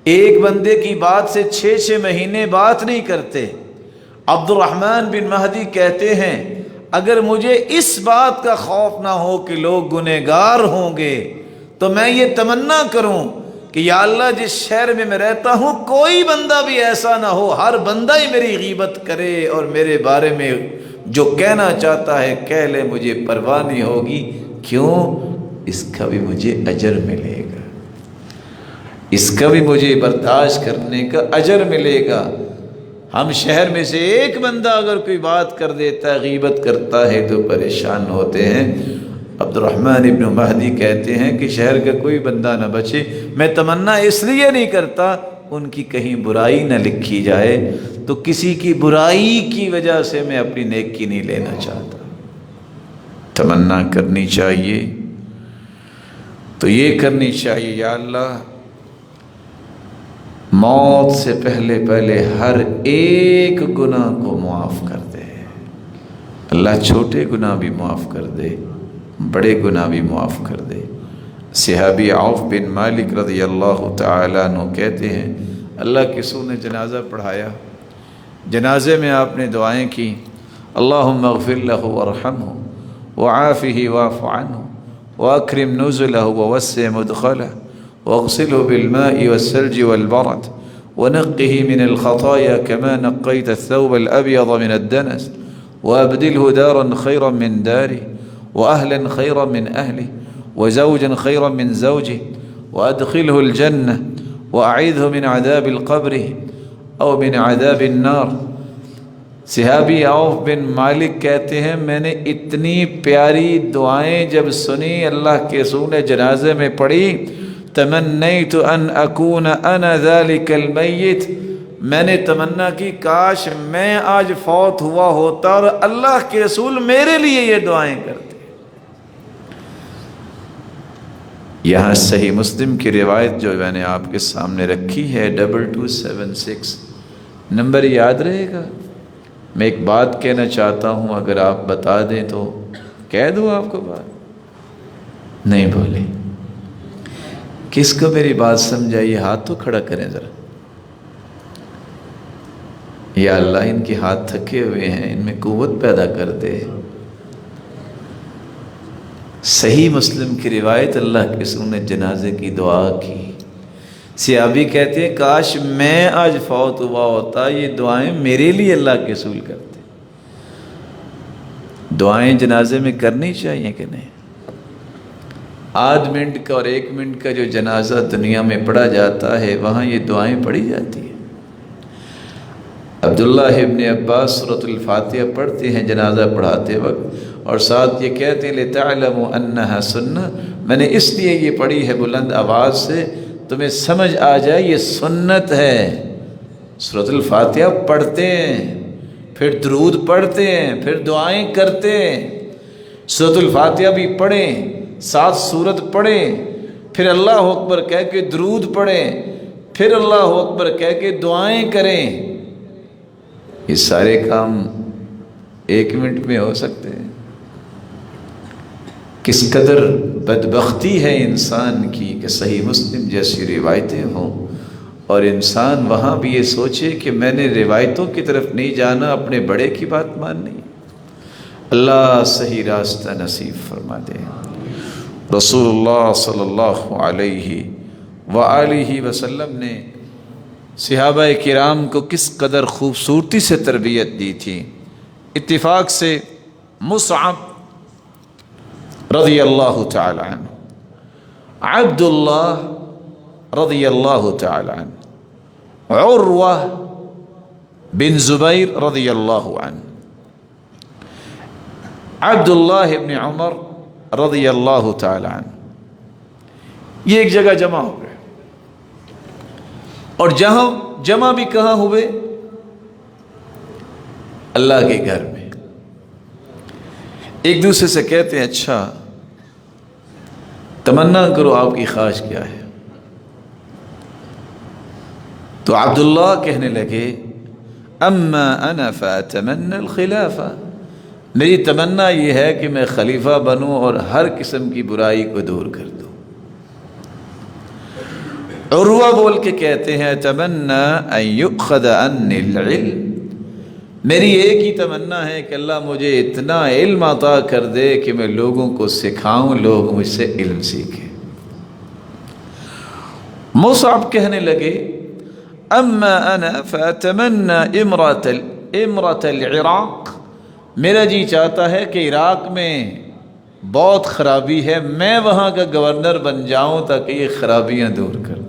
ایک بندے کی بات سے 6 مہینے بات نہیں کرتے۔ عبد الرحمن بن مہدی کہتے ہیں اگر مجھے اس بات کا خوف نہ ہو کہ لوگ گنہگار ہوں گے تو میں یہ تمنا کروں کہ یا اللہ جس شہر میں رہتا ہوں کوئی بندہ بھی ایسا نہ ہو، ہر بندہ ہی میری غیبت کرے اور میرے بارے میں جو کہنا چاہتا ہے کہہ لے، مجھے پرواہ نہیں ہوگی۔ کیوں؟ اس کا بھی مجھے اجر ملے گا، اس کا بھی مجھے برداشت کرنے کا اجر ملے گا۔ ہم شہر میں سے ایک بندہ اگر کوئی بات کر دیتا ہے، غیبت کرتا ہے تو پریشان ہوتے ہیں۔ عبد الرحمن ابن مہدی کہتے ہیں کہ شہر کا کوئی بندہ نہ بچے، میں تمنا اس لیے نہیں کرتا ان کی کہیں برائی نہ لکھی جائے، تو کسی کی برائی کی وجہ سے میں اپنی نیکی نہیں لینا چاہتا۔ تمنا کرنی چاہیے تو یہ کرنی چاہیے، یا اللہ موت سے پہلے ہر ایک گناہ کو معاف کر دے۔ اللہ چھوٹے گناہ بھی معاف کر دے، بڑے گناہ بھی معاف کر دے۔ صحابی عوف بن مالک رضی اللہ تعالیٰ عنہ کہتے ہیں اللہ کے رسول نے جنازہ پڑھایا، جنازے میں آپ نے دعائیں کی، اللہم اغفر لہ وارحمہ وعافہ واعف عنہ واکرم نزلہ ووسع مدخلہ واغسلہ بالماء والثلج والبرد ونقه من الخطايا كما نقيت الثوب الأبيض من الدنس وأبدله دارا خيرا من داره وأهلا خيرا من أهله وزوجا خيرا من زوجه وأدخله الجنة وأعيذه من عذاب القبر أو من عذاب النار۔ صحابی عوف بن مالک کہتے ہیں میں نے اتنی پیاری دعائیں جب سنی اللہ کے رسول نے جنازے میں پڑھی، تمنیت ان اکون انا ذلک المیت، میں نے تمنا کی کاش میں آج فوت ہوا ہوتا اور اللہ کے رسول میرے لیے یہ دعائیں کرتے۔ یہاں صحیح مسلم کی روایت جو میں نے آپ کے سامنے رکھی ہے 2276، نمبر یاد رہے گا؟ میں ایک بات کہنا چاہتا ہوں، اگر آپ بتا دیں تو کہہ دوں آپ کو بات؟ نہیں بولے؟ کس کو میری بات سمجھائیے؟ ہاتھ تو کھڑا کریں ذرا۔ یا اللہ ان کے ہاتھ تھکے ہوئے ہیں، ان میں قوت پیدا کر دے۔ صحیح مسلم کی روایت اللہ کے رسول نے جنازے کی دعا کی۔ صحابی کہتے ہیں کاش میں آج فوت ہوا ہوتا، یہ دعائیں میرے لیے اللہ کے رسول کرتے۔ دعائیں جنازے میں کرنی چاہیے کہ نہیں؟ آدھ منٹ کا اور 1 منٹ کا جو جنازہ دنیا میں پڑھا جاتا ہے وہاں یہ دعائیں پڑھی جاتی ہیں۔ عبداللہ ابن عباس سورۃ الفاتحہ پڑھتے ہیں جنازہ پڑھاتے وقت، اور ساتھ یہ کہتے ہیں لِتَعْلَمُوا أَنَّهَا سُنَّةٌ، میں نے اس لیے یہ پڑھی ہے بلند آواز سے تمہیں سمجھ آ جائے یہ سنت ہے۔ سورۃ الفاتحہ پڑھتے ہیں، پھر درود پڑھتے ہیں، پھر دعائیں کرتے ہیں۔ سورۃ الفاتحہ بھی پڑھیں، ساتھ سورت پڑھیں، پھر اللہ اکبر کہہ کے درود پڑھیں، پھر اللہ اکبر کہہ کے دعائیں کریں۔ یہ سارے کام 1 منٹ میں ہو سکتے ہیں؟ کس قدر بدبختی ہے انسان کی کہ صحیح مسلم جیسی روایتیں ہوں اور انسان وہاں بھی یہ سوچے کہ میں نے روایتوں کی طرف نہیں جانا، اپنے بڑے کی بات ماننی۔ اللہ صحیح راستہ نصیب فرما دے۔ رسول اللہ صلی اللہ علیہ وآلہ وسلم نے صحابہ کرام کو کس قدر خوبصورتی سے تربیت دی تھی۔ اتفاق سے مصعب رضی اللہ تعالی عنہ، عبداللہ رضی اللہ تعالی عنہ، عروہ بن زبیر رضی اللہ عنہ، عبداللہ ابن عمر رضی اللہ تعالی عنہ، یہ ایک جگہ جمع ہو گئے، اور جہاں جمع بھی کہاں ہوئے؟ اللہ کے گھر میں۔ ایک دوسرے سے کہتے ہیں اچھا تمنا کرو آپ کی خواہش کیا ہے؟ تو عبداللہ کہنے لگے اما انا فاتمنى الخلافہ، میری تمنا یہ ہے کہ میں خلیفہ بنوں اور ہر قسم کی برائی کو دور کر دوں۔ عروہ بول کے کہتے ہیں تمنا ان یؤخذ عنی العلم، میری ایک ہی تمنا ہے کہ اللہ مجھے اتنا علم عطا کر دے کہ میں لوگوں کو سکھاؤں، لوگ مجھ سے علم سیکھیں۔ مصعب کہنے لگے اما انا فاتمنى امرۃ العراق، میرا جی چاہتا ہے کہ عراق میں بہت خرابی ہے، میں وہاں کا گورنر بن جاؤں تاکہ یہ خرابیاں دور کر دوں۔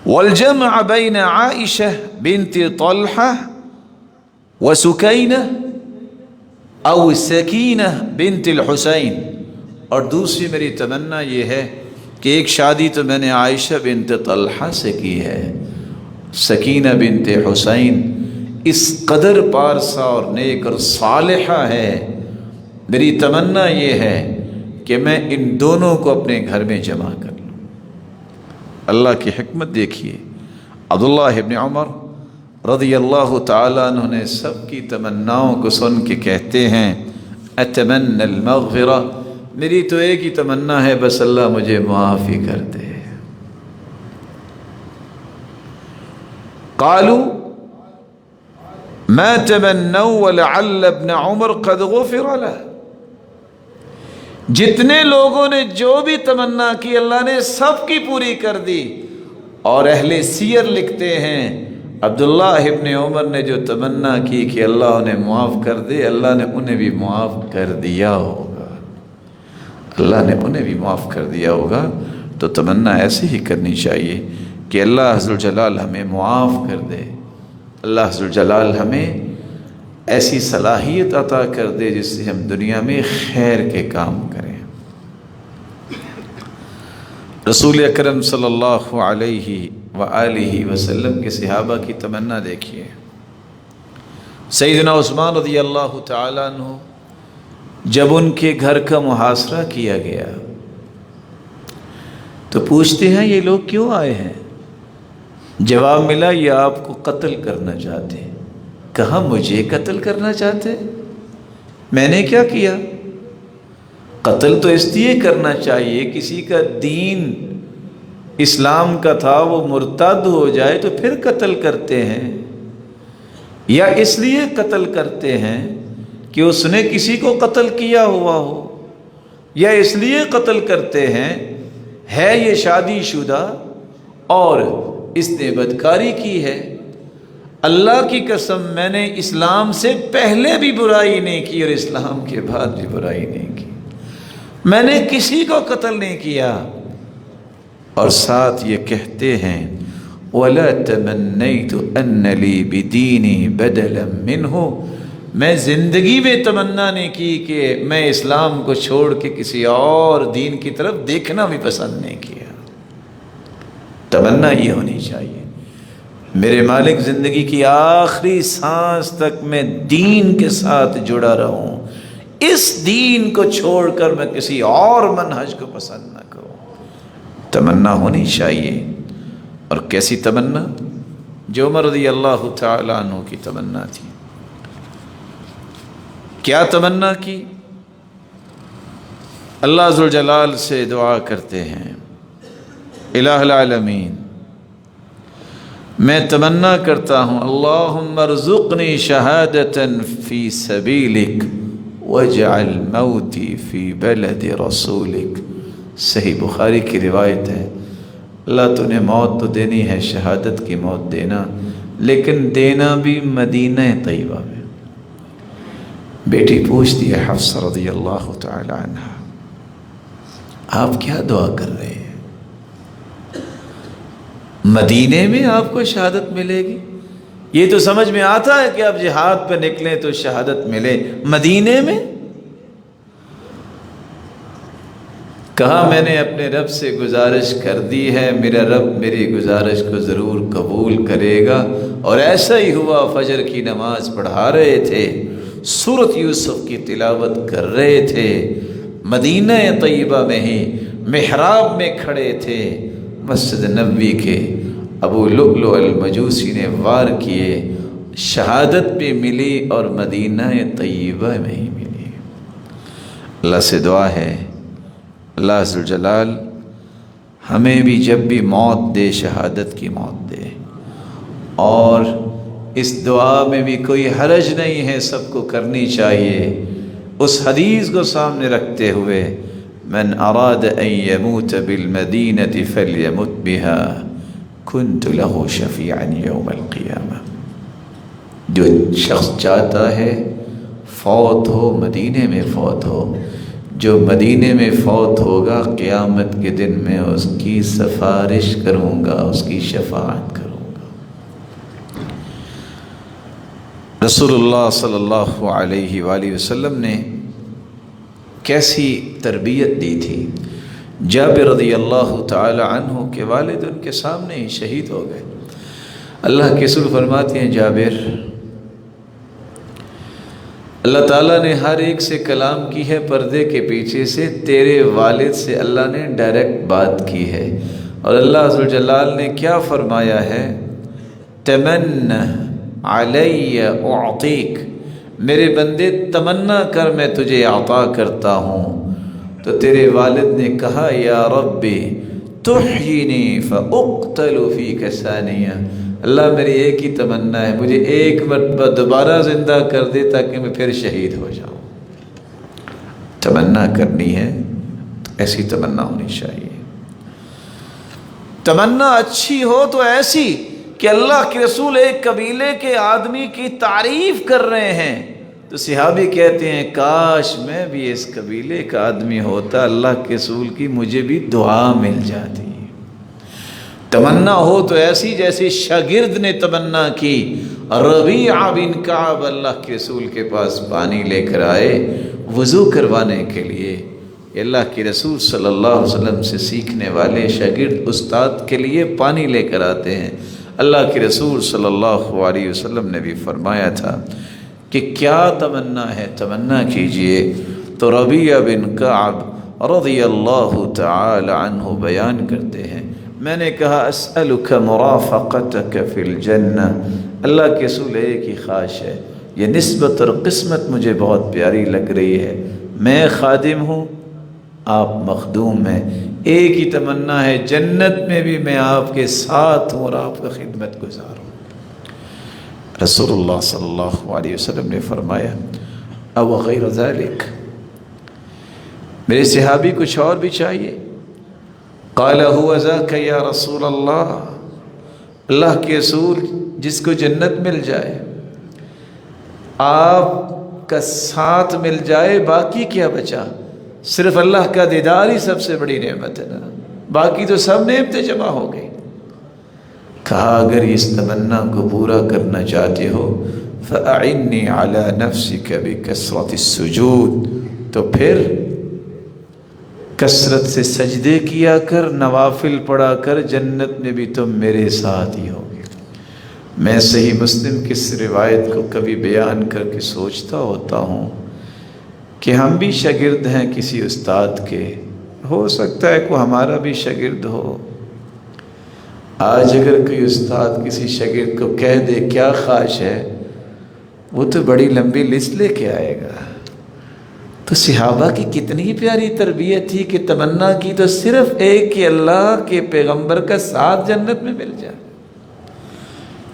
والجمع بین عائشہ بنت طلحہ وسکینہ او سکینہ بنت الحسین، اور دوسری میری تمنا یہ ہے کہ ایک شادی تو میں نے عائشہ بنت طلحہ سے کی ہے، سکینہ بنت حسین اس قدر پارسا اور نیک اور صالحہ ہے، میری تمنا یہ ہے کہ میں ان دونوں کو اپنے گھر میں جمع کر لوں۔ اللہ کی حکمت دیکھیے، عبداللہ ابن عمر رضی اللہ تعالیٰ عنہ نے سب کی تمناؤں کو سن کے کہتے ہیں اتمنى المغفرہ، میری تو ایک ہی تمنا ہے، بس اللہ مجھے معاف ہی کر دے۔ قالوا ما تمنوا ولعل ابن عمر قد غفر له، جتنے لوگوں نے جو بھی تمنا کی اللہ نے سب کی پوری کر دی۔ اور اہل سیر لکھتے ہیں عبداللہ ابن عمر نے جو تمنا کی کہ اللہ انہیں معاف کر دے، اللہ نے انہیں بھی معاف کر دیا ہوگا، اللہ نے انہیں بھی معاف کر دیا ہوگا۔ تو تمنا ایسے ہی کرنی چاہیے کہ اللہ عز وجل ہمیں معاف کر دے، اللہ عز وجل ہمیں ایسی صلاحیت عطا کر دے جس سے ہم دنیا میں خیر کے کام کریں۔ رسول اکرم صلی اللہ علیہ وآلہ وسلم کے صحابہ کی تمنا دیکھیے۔ سیدنا عثمان رضی اللہ تعالیٰ عنہ جب ان کے گھر کا محاصرہ کیا گیا تو پوچھتے ہیں یہ لوگ کیوں آئے ہیں؟ جواب ملا یہ آپ کو قتل کرنا چاہتے ہیں۔ کہا مجھے قتل کرنا چاہتے؟ میں نے کیا کیا؟ قتل تو اس لیے کرنا چاہیے، کسی کا دین اسلام کا تھا وہ مرتد ہو جائے تو پھر قتل کرتے ہیں، یا اس لیے قتل کرتے ہیں کہ اس نے کسی کو قتل کیا ہوا ہو، یا اس لیے قتل کرتے ہیں ہے یہ شادی شدہ اور اس نے بدکاری کی ہے۔ اللہ کی قسم میں نے اسلام سے پہلے بھی برائی نہیں کی اور اسلام کے بعد بھی برائی نہیں کی، میں نے کسی کو قتل نہیں کیا۔ اور ساتھ یہ کہتے ہیں وَلَا تَمَنَّيْتُ أَنَّ لِي بِدِينِي بَدَلًا مِّنْهُ، میں زندگی میں تمنا نہیں کی کہ میں اسلام کو چھوڑ کے کسی اور دین کی طرف دیکھنا بھی پسند نہیں کیا۔ تمنا یہ ہونی چاہیے میرے مالک زندگی کی آخری سانس تک میں دین کے ساتھ جڑا رہوں، اس دین کو چھوڑ کر میں کسی اور منہج کو پسند نہ کروں۔ تمنا ہونی چاہیے۔ اور کیسی تمنا؟ جو عمر رضی اللہ تعالیٰ عنہ کی تمنا تھی۔ کیا تمنا کی؟ اللہ ذوالجلال سے دعا کرتے ہیں الہ العالمین میں تمنا کرتا ہوں اللہم ارزقنی شہادتا فی سبیلک واجعل موتی فی بلد رسولک۔ صحیح بخاری کی روایت ہے، اللہ تو نے موت تو دینی ہے، شہادت کی موت دینا، لیکن دینا بھی مدینہ طیبہ میں۔ بیٹی پوچھتی ہے حفصہ رضی اللہ تعالی عنہ آپ کیا دعا کر رہے ہیں؟ مدینے میں آپ کو شہادت ملے گی؟ یہ تو سمجھ میں آتا ہے کہ آپ جہاد پہ نکلیں تو شہادت ملے، مدینے میں؟ کہا میں نے اپنے رب سے گزارش کر دی ہے، میرا رب میری گزارش کو ضرور قبول کرے گا۔ اور ایسا ہی ہوا، فجر کی نماز پڑھا رہے تھے، سورۃ یوسف کی تلاوت کر رہے تھے، مدینہ طیبہ میں ہی محراب میں کھڑے تھے، مسجد نبوی کے ابو لؤلؤ المجوسی نے وار کیے، شہادت بھی ملی اور مدینہ طیبہ میں ہی ملی۔ اللہ سے دعا ہے اللہ عز وجل ہمیں بھی جب بھی موت دے شہادت کی موت دے، اور اس دعا میں بھی کوئی حرج نہیں ہے، سب کو کرنی چاہیے اس حدیث کو سامنے رکھتے ہوئے، من اراد ان يموت بالمدینة فلیمت بها كنت له شفیعا یوم القیامہ۔ جو شخص چاہتا ہے فوت ہو مدینے میں فوت ہو، جو مدینے میں فوت ہوگا قیامت کے دن میں اس کی سفارش کروں گا، اس کی شفاعت کروں گا۔ رسول اللہ صلی اللہ علیہ وآلہ وسلم نے کیسی تربیت دی تھی۔ جابر رضی اللہ تعالی عنہ کے والد ان کے سامنے ہی شہید ہو گئے۔ اللہ کے رسول فرماتے ہیں، جابر، اللہ تعالیٰ نے ہر ایک سے کلام کی ہے پردے کے پیچھے سے، تیرے والد سے اللہ نے ڈائریکٹ بات کی ہے، اور اللہ عز و جلال نے کیا فرمایا ہے، تمنا علی اعطیک، میرے بندے تمنا کر میں تجھے عطا کرتا ہوں۔ تو تیرے والد نے کہا، یا ربی تحیینی فاقتل فیک ثانیہ، اللہ میری ایک ہی تمنا ہے، مجھے ایک مرتبہ دوبارہ زندہ کر دے تاکہ میں پھر شہید ہو جاؤں۔ تمنا کرنی ہے تو ایسی تمنا ہونی چاہیے، تمنا اچھی ہو تو ایسی کہ اللہ کے رسول ایک قبیلے کے آدمی کی تعریف کر رہے ہیں تو صحابی کہتے ہیں، کاش میں بھی اس قبیلے کا آدمی ہوتا، اللہ کے رسول کی مجھے بھی دعا مل جاتی۔ تمنا ہو تو ایسی جیسے شاگرد نے تمنا کی، ربیعہ بن کعب اللہ کے رسول کے پاس پانی لے کر آئے وضو کروانے کے لیے۔ اللہ کے رسول صلی اللہ علیہ وسلم سے سیکھنے والے شاگرد استاد کے لیے پانی لے کر آتے ہیں۔ اللہ کے رسول صلی اللہ علیہ وسلم نے بھی فرمایا تھا کہ کیا تمنا ہے، تمنا کیجئے۔ تو ربیعہ بن کعب رضی اللہ تعالی عنہ بیان کرتے ہیں، میں نے کہا، اسألک مرافقتک فی الجنہ، اللہ کے رسول ایک ہی خواہش ہے، یہ نسبت اور قسمت مجھے بہت پیاری لگ رہی ہے، میں خادم ہوں، آپ مخدوم ہیں، ایک ہی تمنا ہے، جنت میں بھی میں آپ کے ساتھ ہوں اور آپ کا خدمت گزار ہوں۔ رسول اللہ صلی اللہ علیہ وسلم نے فرمایا، او غیر ذلک، میرے صحابی کچھ اور بھی چاہیے؟ قال هو ذاک یا رسول اللہ، اللہ کے رسول جس کو جنت مل جائے، آپ کا ساتھ مل جائے، باقی کیا بچا؟ صرف اللہ کا دیدار ہی سب سے بڑی نعمت ہے نا، باقی تو سب نعمتیں جمع ہو گئی۔ کہا اگر اس تمنا کو پورا کرنا چاہتے ہو فَأَعِنِّي عَلَى نَفْسِكَ بِكَثْرَةِ السُّجُودِ، تو پھر کثرت سے سجدے کیا کر، نوافل پڑھا کر، جنت میں بھی تم میرے ساتھ ہی ہوگے۔ میں صحیح مسلم کی اس روایت کو کبھی بیان کر کے سوچتا ہوتا ہوں کہ ہم بھی شاگرد ہیں کسی استاد کے، ہو سکتا ہے کوئی ہمارا بھی شاگرد ہو۔ آج اگر کوئی استاد کسی شاگرد کو کہہ دے کیا خواہش ہے، وہ تو بڑی لمبی لسٹ لے کے آئے گا۔ تو صحابہ کی کتنی پیاری تربیت تھی کہ تمنا کی تو صرف ایک کہ اللہ کے پیغمبر کا ساتھ جنت میں مل جائے۔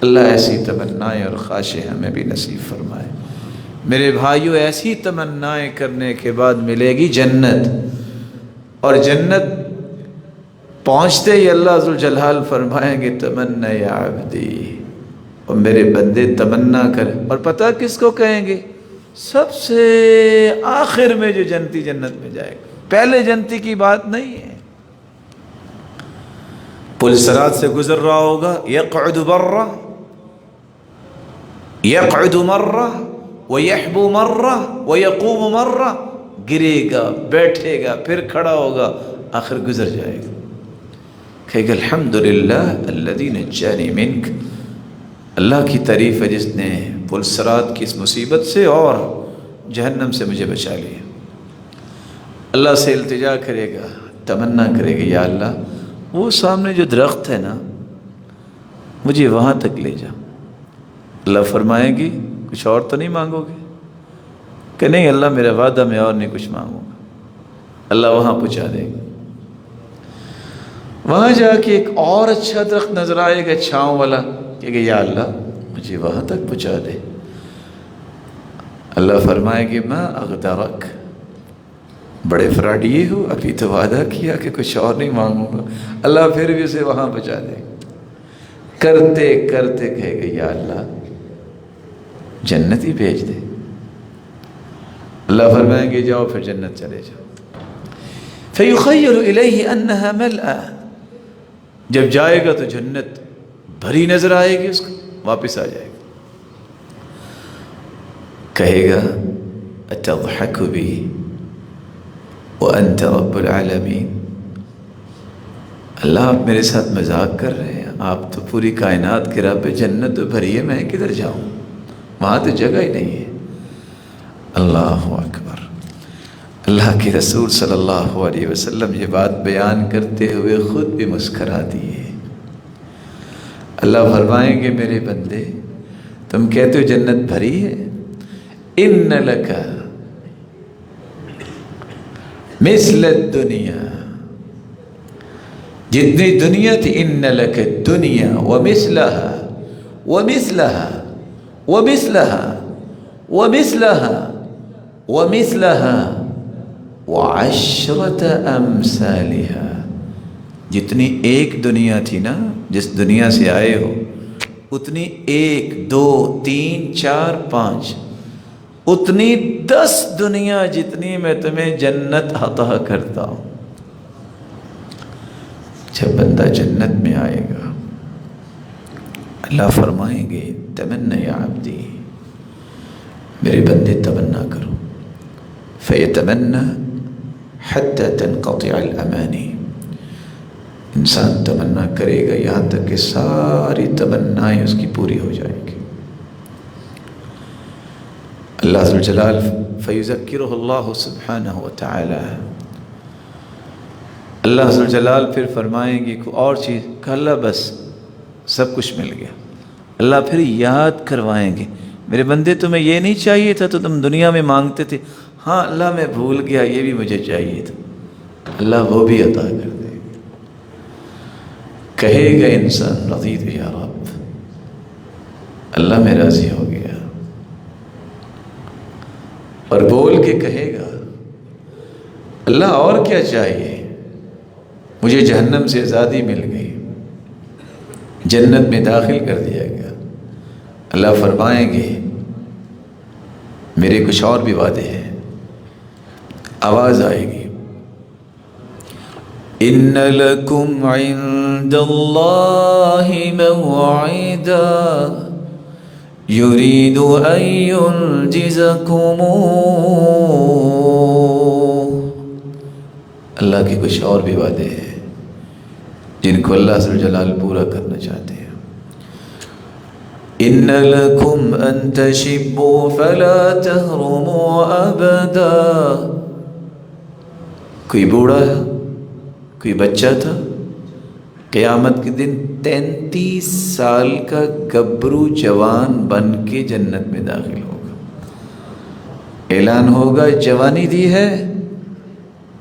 اللہ ایسی تمنائیں اور خواہشیں ہمیں بھی نصیب فرمائے۔ میرے بھائیوں، ایسی تمنائیں کرنے کے بعد ملے گی جنت، اور جنت پہنچتے ہی اللہ عز و جلال فرمائیں گے، تمنا یا عبدی، اور میرے بندے تمنا کر۔ اور پتہ کس کو کہیں گے؟ سب سے آخر میں جو جنتی جنت میں جائے گا، پہلے جنتی کی بات نہیں ہے۔ پل صراط سے گزر رہا ہوگا، یقعد برہ یقعد مرہ ویحبو مرہ ویقوم مرہ، گرے گا، بیٹھے گا، پھر کھڑا ہوگا، آخر گزر جائے گا، کہے گا الحمدللہ الذی نجانی منک، اللہ کی تعریف ہے جس نے پل صراط کی اس مصیبت سے اور جہنم سے مجھے بچا لیا۔ اللہ سے التجا کرے گا، تمنا کرے گا، یا اللہ وہ سامنے جو درخت ہے نا، مجھے وہاں تک لے جا۔ اللہ فرمائے گی کچھ اور تو نہیں مانگو گے؟ کہ نہیں اللہ میرا وعدہ، میں اور نہیں کچھ مانگوں گا۔ اللہ وہاں پہنچا دے گا۔ وہاں جا کے ایک اور اچھا درخت نظر آئے گا چھاؤں والا، کہ یا اللہ مجھے وہاں تک پہنچا دے۔ اللہ فرمائے گی ما اغدرک، بڑے فراڈیے ہو، ابھی تو وعدہ کیا کہ کچھ اور نہیں مانگوں گا۔ اللہ پھر بھی اسے وہاں پہنچا دے، کرتے کرتے کہے گا یا اللہ جنت ہی بھیج دے۔ اللہ فرمائیں گے جاؤ پھر جنت چلے جاؤ۔ فَيُخَيَّلُ إِلَيْهِ أَنَّهَا مَلْأَةٌ، جب جائے گا تو جنت بھری نظر آئے گی، اس کو واپس آ جائے گا، کہے گا أَتَضْحَكُ بِي وَأَنْتَ رَبُّ الْعَالَمِينَ، اللہ آپ میرے ساتھ مذاق کر رہے ہیں، آپ تو پوری کائنات کے رب، جنت تو بھری ہے، میں کدھر جاؤں، وہاں تو جگہ ہی نہیں ہے۔ اللہ اکبر۔ اللہ کے رسول صلی اللہ علیہ وسلم یہ بات بیان کرتے ہوئے خود بھی مسکرا دیے۔ اللہ فرمائیں گے میرے بندے تم کہتے ہو جنت بھری ہے، ان لک مثل الدنیا، جتنی دنیا تھی، ان لک الدنیا ومثلها ومثلها ومثلها ومثلها ومثلها وعشرة أمثالها، جتنی ایک دنیا تھی نا، جس دنیا سے آئے ہو، اتنی 1 2 3 4 5، اتنی 10 دنیا جتنی میں تمہیں جنت عطا کرتا ہوں۔ جب بندہ جنت میں آئے گا اللہ فرمائیں گے تمنا یا عبدی، میرے بندے تمنا کرو، فیتمنا حتی تنقطع الامانی، انسان تمنا کرے گا یہاں تک کہ ساری تمنائیں اس کی پوری ہو جائیں گی۔ اللہ ذو الجلال فیذکرہ اللہ سبحانہ وتعالی، اللہ ذو الجلال پھر فرمائیں گے کوئی اور چیز، کہ اللہ بس سب کچھ مل گیا۔ اللہ پھر یاد کروائیں گے میرے بندے تمہیں یہ نہیں چاہیے تھا تو تم دنیا میں مانگتے تھے، ہاں اللہ میں بھول گیا یہ بھی مجھے چاہیے تھا، اللہ وہ بھی عطا کر دے گا۔ کہے گا انسان رضیت یا رب، اللہ میں راضی ہو گیا، اور بول کے کہے گا اللہ اور کیا چاہیے، مجھے جہنم سے آزادی مل گئی، جنت میں داخل کر دیا گیا۔ اللہ فرمائیں گے میرے کچھ اور بھی وعدے ہیں، آواز آئے گی ان لکم عند اللہ موعدا یرید ان ینجزکم، اللہ کے کچھ اور بھی وعدے ہیں جن کو اللہ ذو الجلال پورا کرنا چاہتے ہیں۔ ان لکم ان تشبوا فلا تہرموا ابدا، کوئی بوڑھا ہے، کوئی بچہ تھا، قیامت کے دن 33 سال کا گبرو جوان بن کے جنت میں داخل ہوگا، اعلان ہوگا جوانی دی ہے،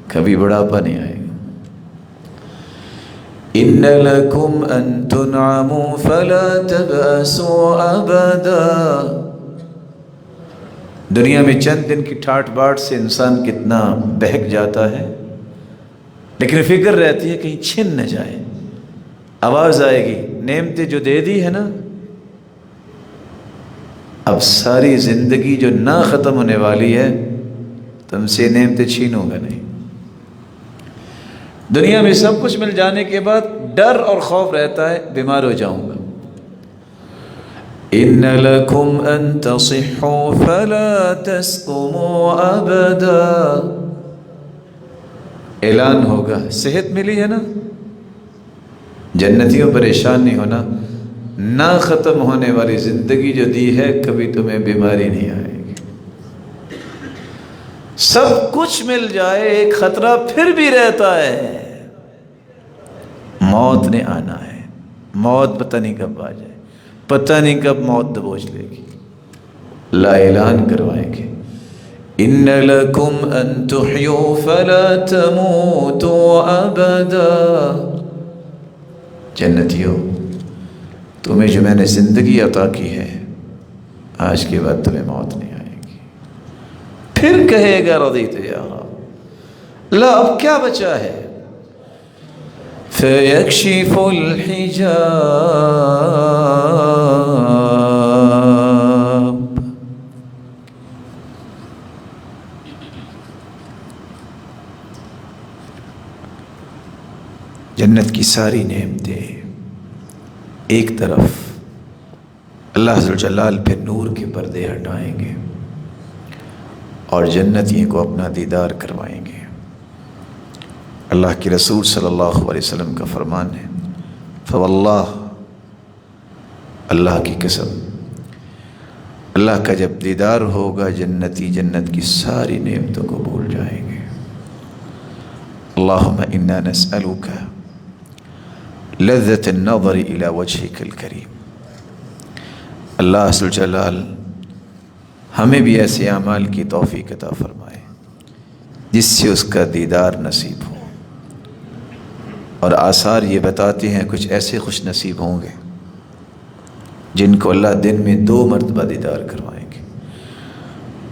کبھی بڑھاپا نہیں آئے گا۔ ان لکم ان تنعموا فلا تبأسوا ابدا، دنیا میں چند دن کی ٹھاٹ باٹ سے انسان کتنا بہک جاتا ہے، لیکن فکر رہتی ہے کہیں چھن نہ جائے۔ آواز آئے گی نعمتیں جو دے دی ہے نا، اب ساری زندگی جو نہ ختم ہونے والی ہے، تم سے نعمتیں چھینوں گا نہیں۔ دنیا میں سب کچھ مل جانے کے بعد ڈر اور خوف رہتا ہے بیمار ہو جاؤں گا۔ ان لکم ان تصحوا فلا تسقموا ابدا، اعلان ہوگا صحت ملی ہے نا، جنتیوں پریشان نہیں ہونا، نہ ختم ہونے والی زندگی جو دی ہے، کبھی تمہیں بیماری نہیں آئے گی۔ سب کچھ مل جائے ایک خطرہ پھر بھی رہتا ہے، موت نے آنا ہے، موت پتہ نہیں کب آ جائے، پتہ نہیں کب موت دبوچ لے گی۔ لا اعلان کروائیں گے ان لکم ان تحیوا فلا تموتوا ابدا، جنتیوں، تمہیں جو میں نے زندگی عطا کی ہے، آج کے بعد تمہیں موت نہیں آئے گی۔ پھر کہے گا رضیت یا رب، لا اب کیا بچا ہے؟ فیکشف الحجاب، جنت کی ساری نعمتیں ایک طرف، اللہ عز و جلال پہ نور کے پردے ہٹائیں گے اور جنتیوں کو اپنا دیدار کروائیں گے۔ اللہ کے رسول صلی اللہ علیہ وسلم کا فرمان ہے، فواللہ، اللہ کی قسم، اللہ کا جب دیدار ہوگا جنتی جنت کی ساری نعمتوں کو بھول جائیں گے۔ اللہم انا نسألک لذت النظر الى وجهک الکریم۔ اللہ عز و جلال ہمیں بھی ایسے اعمال کی توفیق عطا فرمائے جس سے اس کا دیدار نصیب ہو، اور آثار یہ بتاتے ہیں کچھ ایسے خوش نصیب ہوں گے جن کو اللہ دن میں 2 مرتبہ دیدار کروائیں گے۔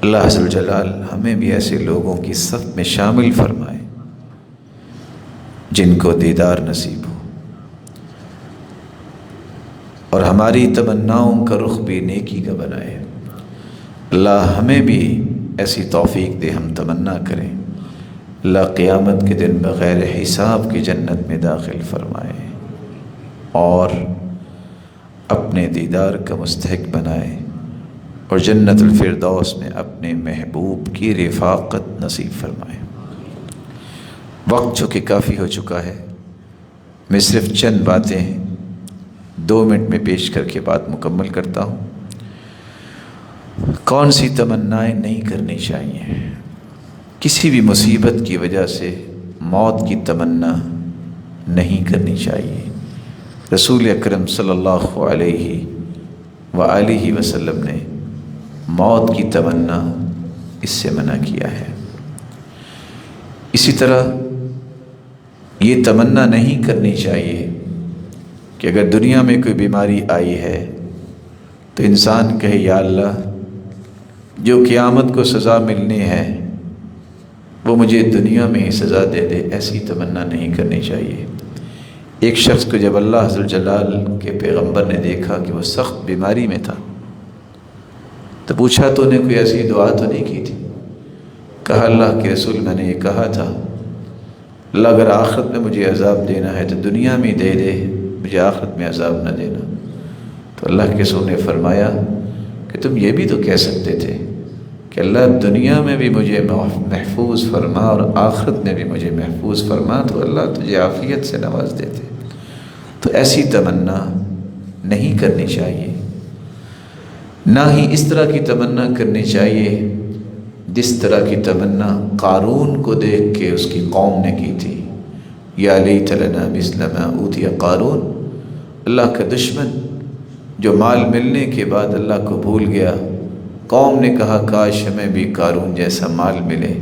اللہ عز و جلال ہمیں بھی ایسے لوگوں کی صف میں شامل فرمائے جن کو دیدار نصیب ہو، اور ہماری تمناؤں کا رخ بھی نیکی کا بنائے۔ اللہ ہمیں بھی ایسی توفیق دے، ہم تمنا کریں اللہ قیامت کے دن بغیر حساب کی جنت میں داخل فرمائے اور اپنے دیدار کا مستحق بنائے، اور جنت الفردوس میں اپنے محبوب کی رفاقت نصیب فرمائے۔ وقت جو کہ کافی ہو چکا ہے، میں صرف چند باتیں 2 منٹ میں پیش کر کے بات مکمل کرتا ہوں۔ کون سی تمنائیں نہیں کرنی چاہیے؟ کسی بھی مصیبت کی وجہ سے موت کی تمنا نہیں کرنی چاہیے۔ رسول اکرم صلی اللہ علیہ وآلہ وسلم نے موت کی تمنا اس سے منع کیا ہے۔ اسی طرح یہ تمنا نہیں کرنی چاہیے کہ اگر دنیا میں کوئی بیماری آئی ہے تو انسان کہے یا اللہ جو قیامت کو سزا ملنی ہے وہ مجھے دنیا میں ہی سزا دے دے، ایسی تمنا نہیں کرنی چاہیے۔ ایک شخص کو جب اللہ عز و جلال کے پیغمبر نے دیکھا کہ وہ سخت بیماری میں تھا تو پوچھا تو نے کوئی ایسی دعا تو نہیں کی تھی؟ کہا اللہ کے رسول میں نے یہ کہا تھا اللہ اگر آخرت میں مجھے عذاب دینا ہے تو دنیا میں دے دے، مجھے آخرت میں عذاب نہ دینا۔ تو اللہ کے رسول نے فرمایا کہ تم یہ بھی تو کہہ سکتے تھے کہ اللہ دنیا میں بھی مجھے محفوظ فرما اور آخرت میں بھی مجھے محفوظ فرما، تو اللہ تجھے عافیت سے نواز دیتے۔ تو ایسی تمنا نہیں کرنی چاہیے، نہ ہی اس طرح کی تمنا کرنی چاہیے جس طرح کی تمنا قارون کو دیکھ کے اس کی قوم نے کی تھی، یا لیت لنا مثل ما اوتی قارون۔ اللہ کا دشمن جو مال ملنے کے بعد اللہ کو بھول گیا، قوم نے کہا کاش ہمیں بھی قارون جیسا مال ملے۔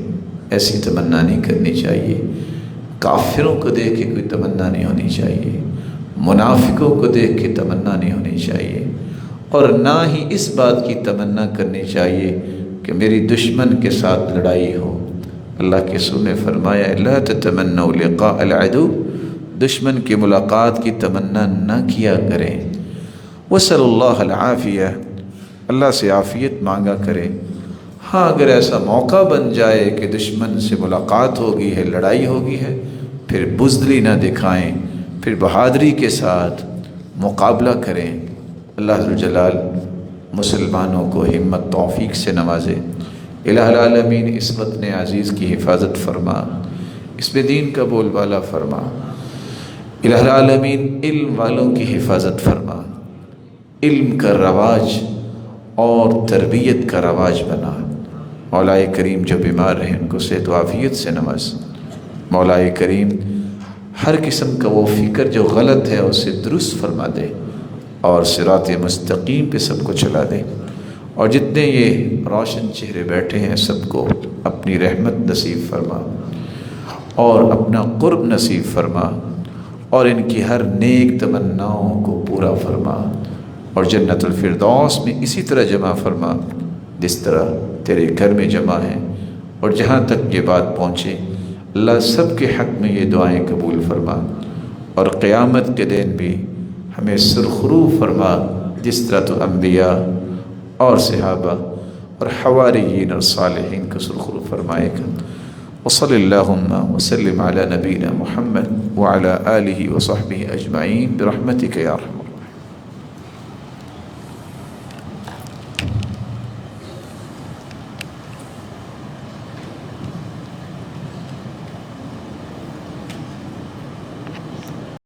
ایسی تمنا نہیں کرنی چاہیے۔ کافروں کو دیکھ کے کوئی تمنا نہیں ہونی چاہیے، منافقوں کو دیکھ کے تمنا نہیں ہونی چاہیے، اور نہ ہی اس بات کی تمنا کرنی چاہیے کہ میری دشمن کے ساتھ لڑائی ہو۔ اللہ کے رسول نے فرمایا لا تتمنوا لقاء العدو، دشمن کی ملاقات کی تمنا نہ کیا کریں۔ وصلی اللہ العافیہ، اللہ سے عافیت مانگا کرے۔ ہاں اگر ایسا موقع بن جائے کہ دشمن سے ملاقات ہوگی ہے، لڑائی ہوگی ہے، پھر بزدلی نہ دکھائیں، پھر بہادری کے ساتھ مقابلہ کریں۔ اللہ عز و جلال مسلمانوں کو ہمت توفیق سے نوازے۔ الہ العالمین اس وطن عزیز کی حفاظت فرما، اس میں دین کا بول بالا فرما۔ الہ العالمین علم والوں کی حفاظت فرما، علم کا رواج اور تربیت کا رواج بنا۔ مولا کریم جو بیمار ہیں ان کو صحت و عافیت سے نواز۔ مولا کریم ہر قسم کا وہ فکر جو غلط ہے اسے درست فرما دے اور صراط مستقیم پہ سب کو چلا دے، اور جتنے یہ روشن چہرے بیٹھے ہیں سب کو اپنی رحمت نصیب فرما اور اپنا قرب نصیب فرما، اور ان کی ہر نیک تمناؤں کو پورا فرما، اور جنت الفردوس میں اسی طرح جمع فرما جس طرح تیرے گھر میں جمع ہیں۔ اور جہاں تک یہ بات پہنچے اللہ سب کے حق میں یہ دعائیں قبول فرما، اور قیامت کے دن بھی ہمیں سرخرو فرما جس طرح تو انبیاء اور صحابہ اور حواریین اور صالحین کو سرخرو فرمائے گا۔ وصلی اللہم وسلم علی نبینا محمد وعلی آلہ وصحبہ اجمعین برحمتک یا رحمن۔